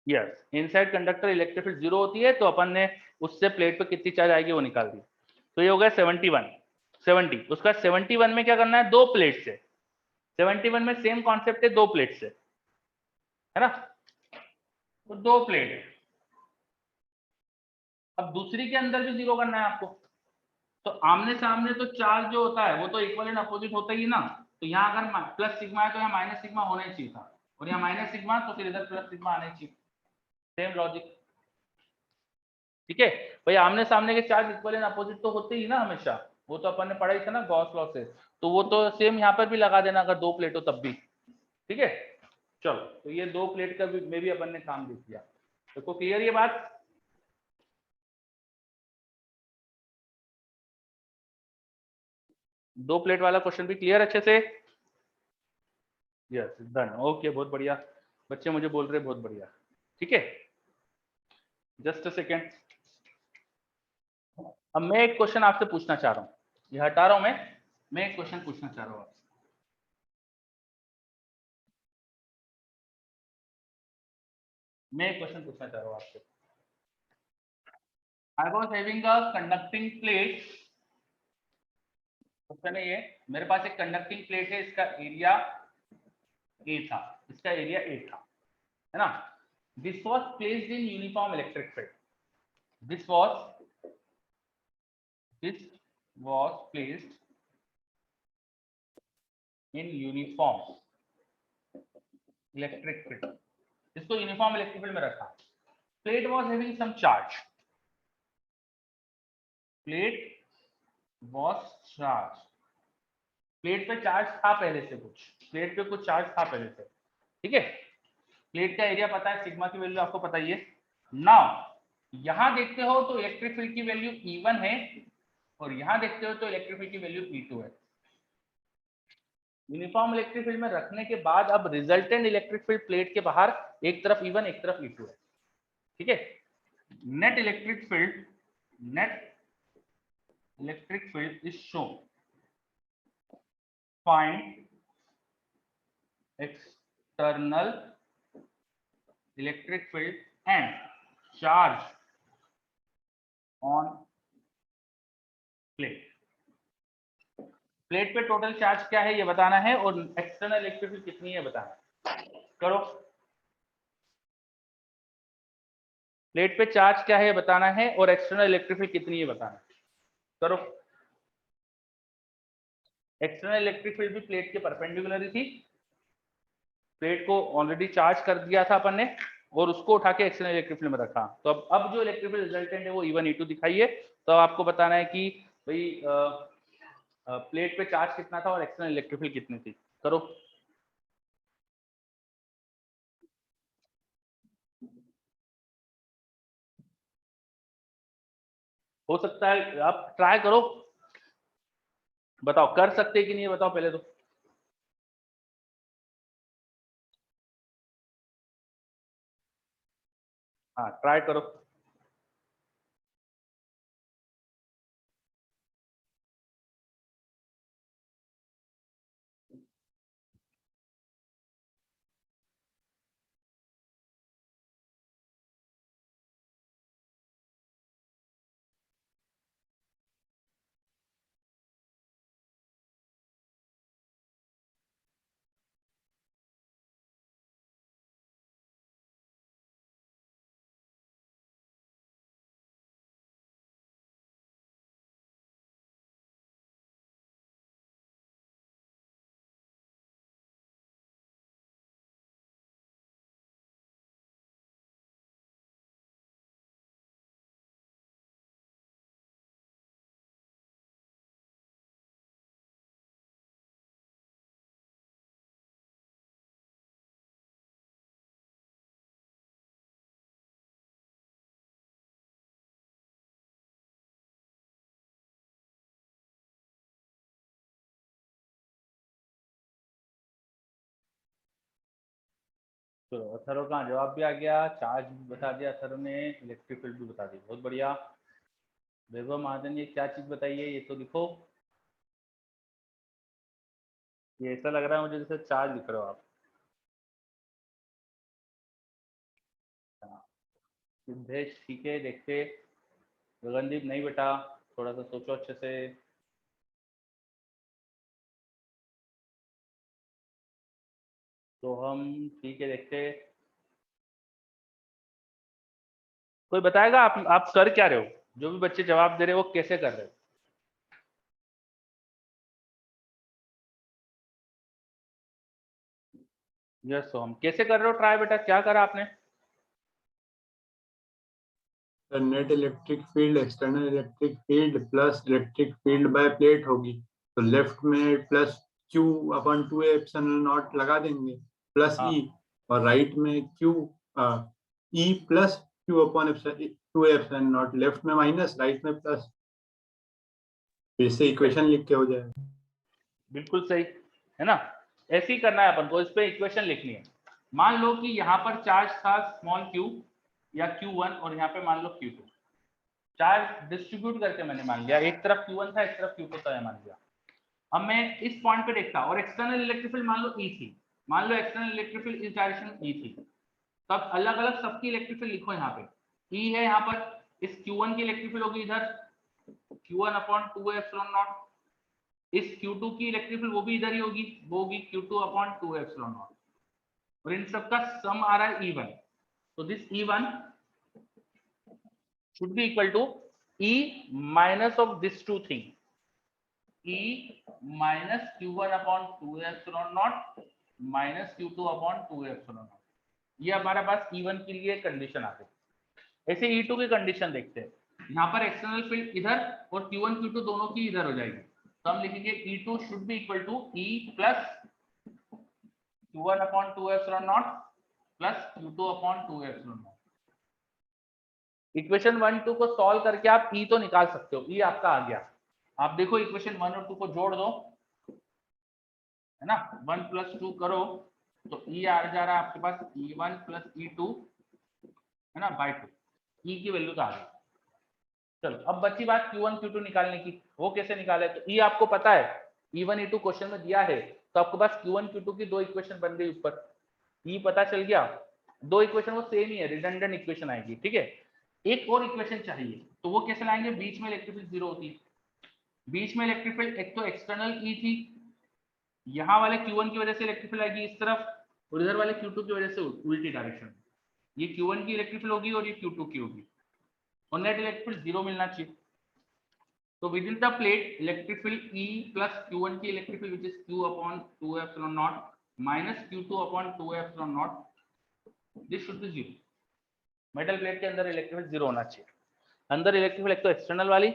Yes, inside conductor electric field zero होती है, तो अपन ने उससे प्लेट पे कितनी चार्ज आएगी वो निकाल दी। तो ये हो गया 71 70। उसका 71 में क्या करना है, 2 प्लेट से। 71 में सेम कॉन्सेप्ट है, 2 प्लेट से, है ना। तो 2 प्लेट है, अब दूसरी के अंदर भी जीरो करना है आपको। तो आमने सामने तो चार्ज जो होता है वो तो इक्वल एंड अपोजिट होता ही ना। तो यहाँ अगर प्लस सिग्मा है तो यहाँ माइनस सिग्मा होना ही चाहिए था, और यहाँ माइनस सिग्मा तो फिर इधर प्लस सिग्मा आना ही चाहिए, सेम लॉजिक। ठीक है भाई, आमने सामने के चार्ज इक्वल एंड अपोजिट तो होते ही ना हमेशा, वो तो अपन ने पढ़ा ही था ना गॉस लॉ से। तो वो तो सेम यहाँ पर भी लगा देना अगर 2 प्लेट हो तब भी, ठीक है। चलो, तो ये 2 प्लेट का भी में भी अपन ने काम देख लिया, देखो क्लियर ये बात। 2 प्लेट वाला क्वेश्चन भी क्लियर अच्छे से? यस, डन, ओके, बहुत बढ़िया। बच्चे मुझे बोल रहे बहुत बढ़िया, ठीक है। जस्ट अ सेकेंड, अब मैं एक क्वेश्चन आपसे पूछना चाह रहा हूँ, ये हटा रहा हूं मैं एक क्वेश्चन पूछना चाह रहा हूँ आपसे। मैं एक क्वेश्चन पूछना चाह रहा हूँ आपसे। I was having a conducting plate, question है ये, मेरे पास एक कंडक्टिंग प्लेट है, इसका एरिया ए था, इसका एरिया ए था, है ना। This was placed in uniform electric field, this was placed in uniform electric field, इसको यूनिफॉर्म इलेक्ट्रिक फील्ड में रखा। Plate was having some charge, plate was charge, plate पे चार्ज था पहले से, कुछ प्लेट पे कुछ चार्ज था पहले से, ठीक है। प्लेट का एरिया पता है, सिग्मा की वैल्यू आपको पता ही है। नाउ यहां देखते हो तो इलेक्ट्रिक फील्ड की वैल्यू E1 है और यहां देखते हो तो इलेक्ट्रिक फील्ड की वैल्यू E2 है। यूनिफॉर्म इलेक्ट्रिक फील्ड में रखने के बाद अब रिजल्टेंट इलेक्ट्रिक फील्ड प्लेट के बाहर एक तरफ E1 एक तरफ E2 है। ठीक है, net electric field is shown, find external electric field and charge on plate. Plate पे टोटल चार्ज क्या है ये बताना है और एक्सटर्नल इलेक्ट्रिक फील्ड कितनी है बताना है। करो, प्लेट पे चार्ज क्या है बताना है और एक्सटर्नल इलेक्ट्रिक फील्ड कितनी है बताना है। करो, एक्सटर्नल इलेक्ट्रिक फील्ड भी प्लेट के परपेंडिकुलर ही थी, प्लेट को ऑलरेडी चार्ज कर दिया था अपन ने और उसको उठा के एक्सटर्नल इलेक्ट्रिक फील्ड में रखा। तो अब जो इलेक्ट्रिक फील्ड रिजल्टेंट है वो E1 E2 दिखाइए। तो आपको बताना है कि भाई प्लेट पे चार्ज कितना था और एक्सटर्नल इलेक्ट्रिक फील्ड कितनी थी। करो, हो सकता है आप ट्राई करो, बताओ कर सकते कि नहीं बताओ पहले तो। हाँ ट्राई करो। तो अथर्व का जवाब भी आ गया, चार्ज भी बता दिया अथर्व ने, इलेक्ट्रिक फील्ड भी बता दी, बहुत बढ़िया। वैभव महाजन ये क्या चीज बताई है ये तो दिखो, ये ऐसा लग रहा है मुझे जैसे चार्ज लिख रहे हो आप। हाँ, सिद्धेश ठीक है, देखते। गगनदीप नहीं बेटा, थोड़ा सा सोचो अच्छे से। तो हम ठीक है, देखते। कोई बताएगा आप कर क्या रहे हो, जो भी बच्चे जवाब दे रहे हो वो कैसे कर रहे हो। यस, तो हम कैसे कर रहे हो ट्राई बेटा, क्या करा आपने। Net electric field external electric field plus electric field by plate होगी, तो लेफ्ट में प्लस क्यू अपन 2 एप्सिलॉन नॉट लगा देंगे प्लस हाँ ई, और राइट में Q E plus Q upon 2 epsilon naught, left में माइनस राइट में प्लस, फिर से इक्वेशन लिख के हो जाएगा। बिल्कुल सही है ना, ऐसे ही करना है अपन को, इस पे इक्वेशन लिखनी है। मान लो कि यहाँ पर चार्ज था स्मॉल q या q1 और यहाँ पे मान लो q2, चार्ज डिस्ट्रीब्यूट करके मैंने मान लिया, एक तरफ q1 था एक तरफ q2 था मान लिया। अब मैं इस पॉइंट पे देखता और एक्सटर्नल इलेक्ट्रिक फील्ड मान लो E थी, मान लो एक्सटर्नल इलेक्ट्रिक फील्ड इस डायरेक्शन E थी, तब अलग अलग सबकी इलेक्ट्रिक फील्ड लिखो। यहाँ पे E है, यहाँ पर इस Q1 की इलेक्ट्रिक फील्ड होगी इधर Q1 अपॉन 2 एप्सिलॉन नॉट, इस Q2 की इलेक्ट्रिक फील्ड वो भी इधर ही होगी, वो होगी Q2 अपॉन 2 एप्सिलॉन नॉट, और इन सबका सम आ रहा है E1। तो this E1 should be equal to E minus of this two thing, E minus Q1 upon 2 epsilon naught minus Q2 upon 2 epsilon naught। ये हमारे पास E1 के लिए कंडीशन आते हैं। ऐसे E2 की कंडीशन देखते हैं, यहाँ पर एक्सटर्नल फील्ड इधर और Q1 Q2 दोनों की इधर हो जाएगी, तो हम लिखेंगे E2 should be equal to E plus Q1 upon 2 epsilon naught plus Q2 upon 2 epsilon naught। Equation 1 2 को सॉल्व करके आप ई तो निकाल सकते हो, ई आपका आ गया। आप देखो इक्वेशन 1 और 2 को जोड़ दो, है ना, 1 + 2 करो तो ई आ जा रहा है आपके पास E1 + E2, है ना, बाय 2। ई की वैल्यू तो आ गई। चलो अब बची बात Q1 Q2 निकालने की। वो कैसे निकाले? तो ई आपको पता है, E1 E2 क्वेश्चन में दिया है, तो आपके पास Q1 Q2 की दो इक्वेशन बन गई ऊपर, ई पता चल गया। दो इक्वेशन वो सेम ही है, रिडंडेंट इक्वेशन आएगी, ठीक है। एक और इक्वेशन चाहिए, तो वो कैसे लाएंगे? बीच में इलेक्ट्रिक फील्ड 0 होती है, बीच में इलेक्ट्रिक फील्ड एक तो एक्सटर्नल ई थी, यहाँ वाले Q1 की वजह से इलेक्ट्रिक फील्ड आएगी इस तरफ, और इधर वाले Q2 की वजह से उल्टी डायरेक्शन। ये Q1 की इलेक्ट्रिक फील्ड होगी और ये Q2 की होगी, और नेट इलेक्ट्रिक फील्ड 0 मिलना चाहिए। तो with in the plate electric field E plus Q1 की electric field which is Q/2ε0 minus Q2/2ε0, this should be 0। Metal plate के अंदर इलेक्ट्रिक फील्ड 0 होना चाहिए। अंदर इलेक्ट्रिक फील्ड एक तो एक्सटर्नल वाली,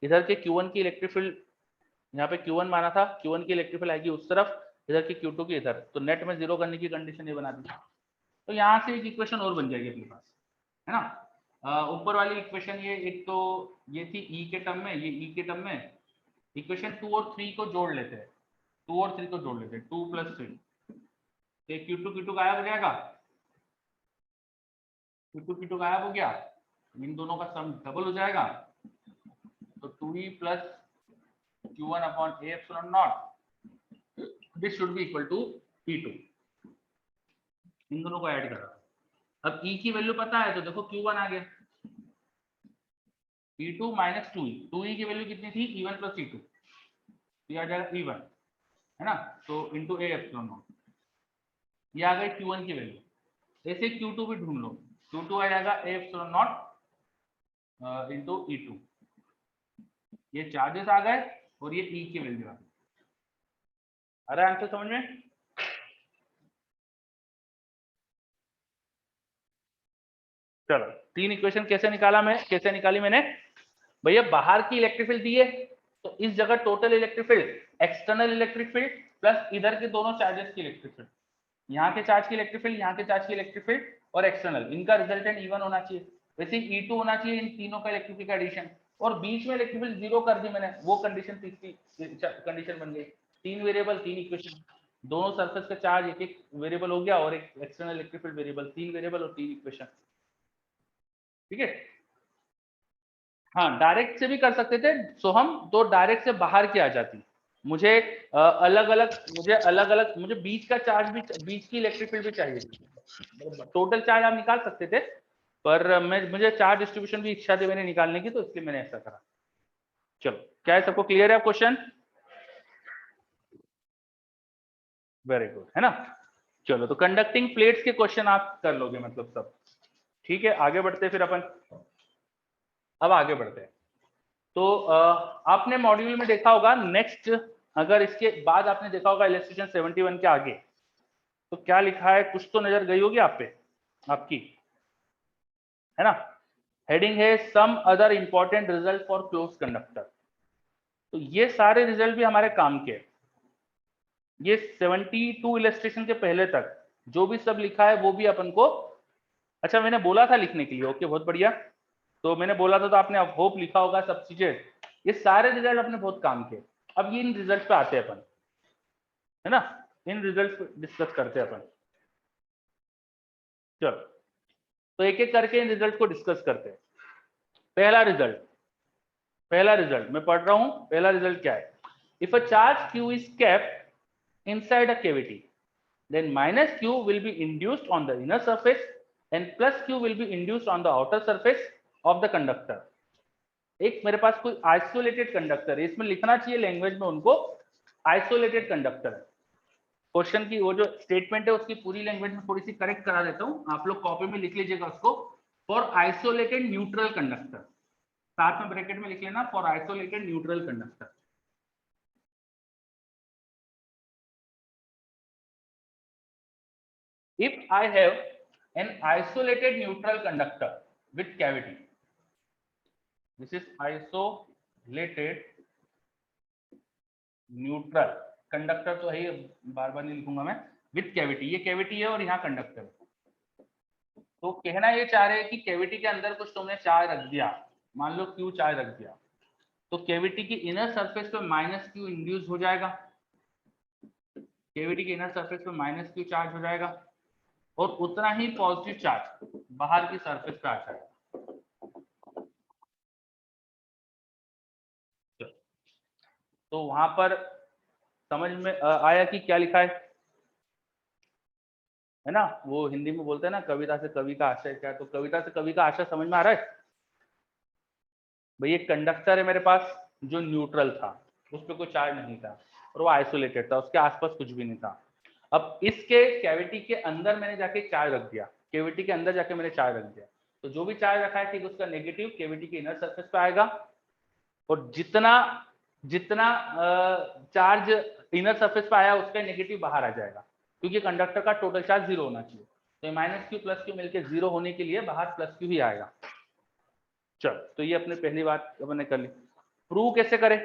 इधर के Q1 की इलेक्ट्रिक फील्ड, यहाँ पे Q1 माना था, Q1 की इलेक्ट्रिक फील्ड आएगी उस तरफ, इधर की Q2 की इधर, तो नेट में 0 करने की कंडीशन ये बना दी। तो यहाँ से एक इक्वेशन और बन जाएगी अपने पास, है ना। ऊपर वाली इक्वेशन ये एक तो ये थी E के टर्म में, ये E के टर्म में। इक्वेशन 2 और 3 को जोड़ लेते हैं, 2 और 3 को जोड़ लेते हैं, 2 + 3, तो Q2 गायब हो जाएगा, Q2 गायब हो गया, इन दोनों का सम डबल हो जाएगा, तो 2E + Q1/A∪0, this should be equal to E2। इन दोनों को ऐड करा, अब E की वैल्यू पता है तो देखो Q1 आ गया, E2 - 2E, 2E की वैल्यू कितनी थी? E1 + E2, ये आ जाएगा E1, है ना, तो इंटू A∪0, ये आ गई Q1 की वैल्यू। ऐसे Q2 भी ढूंढ लो, Q2 आ जाएगा A∪0 इंटू E2, ये चार्जेस आ गए और ये E की वैल्यू आ गई। आ रहा है आंसर समझ में? चलो तीन इक्वेशन कैसे निकाली मैंने भैया, बाहर की इलेक्ट्रिक फील्ड दी है, तो इस जगह total electric field, external electric field plus इधर के दोनों चार्जेस की इलेक्ट्रिक फील्ड, यहाँ के चार्ज की इलेक्ट्रिक फील्ड, यहाँ के चार्ज की इलेक्ट्रिक फील्ड और एक्सटर्नल, इनका रिजल्टेंट E1 होना चाहिए, वैसे E2 होना चाहिए, इन तीनों का इलेक्ट्रिक फील्ड का एडिशन, और बीच में इलेक्ट्रिक फील्ड 0 कर दी मैंने, वो कंडीशन तीसरी कंडीशन बन गई। तीन वेरिएबल, तीन इक्वेशन, दोनों सरफेस का चार्ज एक एक वेरिएबल हो गया और एक एक्सटर्नल इलेक्ट्रिक फील्ड वेरिएबल, तीन वेरिएबल और तीन इक्वेशन, ठीक है। हाँ डायरेक्ट से भी कर सकते थे, सो हम तो डायरेक्ट से बाहर की आ जाती, मुझे अलग अलग मुझे बीच का चार्ज भी, बीच की इलेक्ट्रिक फील्ड भी चाहिए, टोटल चार्ज आप निकाल सकते थे, पर मुझे चार्ज डिस्ट्रीब्यूशन भी इच्छा थी मैंने निकालने की, तो इसलिए मैंने ऐसा करा। चलो क्या है, सबको क्लियर है क्वेश्चन? वेरी गुड, है ना। चलो तो कंडक्टिंग प्लेट्स के क्वेश्चन आप कर लोगे मतलब सब, ठीक है। आगे बढ़ते हैं फिर अपन, अब आगे बढ़ते हैं। तो आपने मॉड्यूल में देखा होगा नेक्स्ट, अगर इसके बाद आपने देखा होगा इलस्ट्रेशन 71 के आगे, तो क्या लिखा है, कुछ तो नजर गई होगी आप पे आपकी, है ना। हेडिंग है some other important result for close conductor. तो ये सारे रिजल्ट भी हमारे काम के, ये 72 इलस्ट्रेशन के पहले तक जो भी सब लिखा है वो भी अपन को, अच्छा मैंने बोला था लिखने के लिए, ओके बहुत बढ़िया, तो मैंने बोला था तो आपने अब होप लिखा होगा सब चीजें, ये सारे रिजल्ट अपने बहुत काम के। अब ये इन रिजल्ट पे आते हैं अपन, है ना, इन रिजल्ट डिस्कस करते हैं अपन। चलो तो एक एक करके इन रिजल्ट को डिस्कस करते हैं। पहला रिजल्ट मैं पढ़ रहा हूं, पहला रिजल्ट क्या है, if a charge q is kept inside a cavity then minus q will be induced on the inner surface and plus q will be induced on the outer surface of the conductor। एक मेरे पास कोई आइसोलेटेड कंडक्टर है, इसमें लिखना चाहिए लैंग्वेज में उनको आइसोलेटेड कंडक्टर है। क्वेश्चन की वो जो स्टेटमेंट है उसकी पूरी लैंग्वेज में थोड़ी सी करेक्ट करा देता हूं, आप लोग कॉपी में लिख लीजिएगा उसको, फॉर आइसोलेटेड न्यूट्रल कंडक्टर, साथ में ब्रैकेट में लिख लेना for isolated neutral conductor. If I have an isolated neutral conductor with cavity, this is isolated neutral conductor, तो है बार बार नहीं लिखूंगा मैं, विथ कैविटी, ये कैविटी है और यहाँ कंडक्टर, तो कहना ये चाह रहे हैं कि कैविटी के अंदर कुछ तुमने चार्ज रख दिया, मान लो Q चार्ज रख दिया, तो कैविटी की इनर सरफेस पे -Q इंड्यूस हो जाएगा, कैविटी के इनर सरफेस पे -Q चार्ज हो जाएगा और उतना ही पॉजिटिव चार्ज बाहर की सरफेस पे आ जाएगा। तो वहां पर समझ में आया कि क्या लिखा है ना? वो हिंदी में बोलते हैं ना, कविता से कवि का आशय क्या है, तो कविता से कवि का आशय समझ में आ रहा है भाई? एक कंडक्टर है मेरे पास जो न्यूट्रल था, उस पर कोई चार्ज नहीं था और वो आइसोलेटेड था, उसके आसपास कुछ भी नहीं था। अब इसके कैविटी के अंदर मैंने जाके चार्ज रख दिया, कैविटी के अंदर जाके मैंने चार्ज रख दिया, तो जो भी चार्ज रखा है ठीक उसका नेगेटिव कैविटी के इनर सरफेस पे आएगा और जितना जितना चार्ज इनर सरफेस पे आया उसका नेगेटिव बाहर आ जाएगा, क्योंकि कंडक्टर का टोटल चार्ज 0 होना चाहिए। तो -Q + Q मिलकर 0 होने के लिए बाहर +Q ही आएगा। चल, तो ये अपनी पहली बात अपन ने कर ली। प्रूव कैसे करें?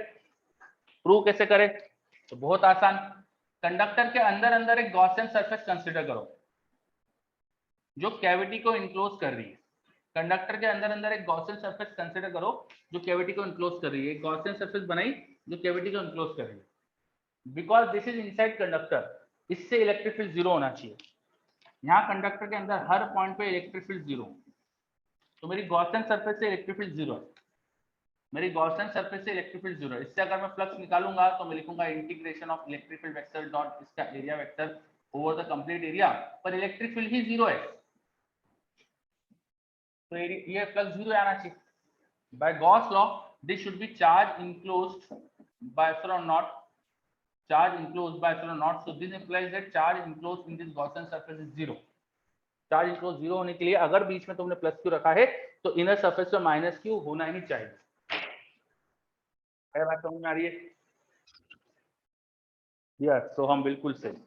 प्रूव कैसे करें? तो बहुत आसान, कंडक्टर के अंदर अंदर एक गॉसियन सरफेस कंसीडर करो जो कैविटी को इनक्लोज कर रही है। कंडक्टर के अंदर अंदर एक गॉसियन सरफेस कंसीडर करो जो कैविटी को इनक्लोज कर रही है। एक गॉसियन सरफेस बनाई जो कैविटी को इनक्लोज कर रही है। Because this is inside conductor, इससे इलेक्ट्रिक फील्ड 0 होना चाहिए। यहाँ कंडक्टर के अंदर हर पॉइंट पे इलेक्ट्रिक फील्ड 0, तो मेरी गॉसियन सरफेस से इलेक्ट्रिक फील्ड 0 है। मेरी गॉसियन सरफेस से इलेक्ट्रिक फील्ड 0 है। इससे अगर मैं फ्लक्स निकालूंगा तो मैं लिखूंगा integration of electric field vector dot इसका area vector over the complete area, पर इलेक्ट्रिक फील्ड ही 0 है, तो ये फ्लक्स 0 आना चाहिए। By Gauss law, this should be charge enclosed by epsilon naught. Charge enclosed by epsilon naught. So this implies that charge enclosed in this Gaussian surface is 0. Charge enclosed 0 होने के लिए अगर बीच में तुमने +Q रखा है तो इनर सरफेस पे -Q होना ही चाहिए। क्या बात समझ में आ रही है? यस, तो हम बिल्कुल सही।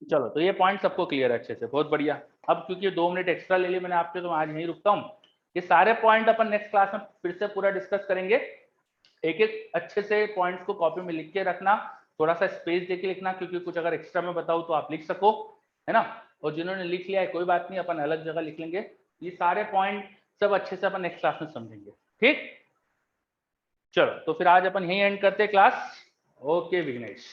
चलो, तो ये पॉइंट सबको क्लियर है अच्छे से, बहुत बढ़िया। अब क्योंकि 2 मिनट एक्स्ट्रा ले लिए मैंने आपके, तो आज यहीं रुकता हूँ। ये सारे पॉइंट अपन नेक्स्ट क्लास में फिर से पूरा डिस्कस करेंगे। एक एक अच्छे से पॉइंट्स को कॉपी में लिख के रखना, थोड़ा सा स्पेस देके लिखना, क्योंकि कुछ अगर एक्स्ट्रा में बताऊं तो आप लिख सको, है ना? और जिन्होंने लिख लिया है कोई बात नहीं, अपन अलग जगह लिख लेंगे। ये सारे पॉइंट सब अच्छे से अपन नेक्स्ट क्लास में समझेंगे, ठीक? चलो, तो फिर आज अपन यहीं एंड करते हैं क्लास। ओके विघ्नेश।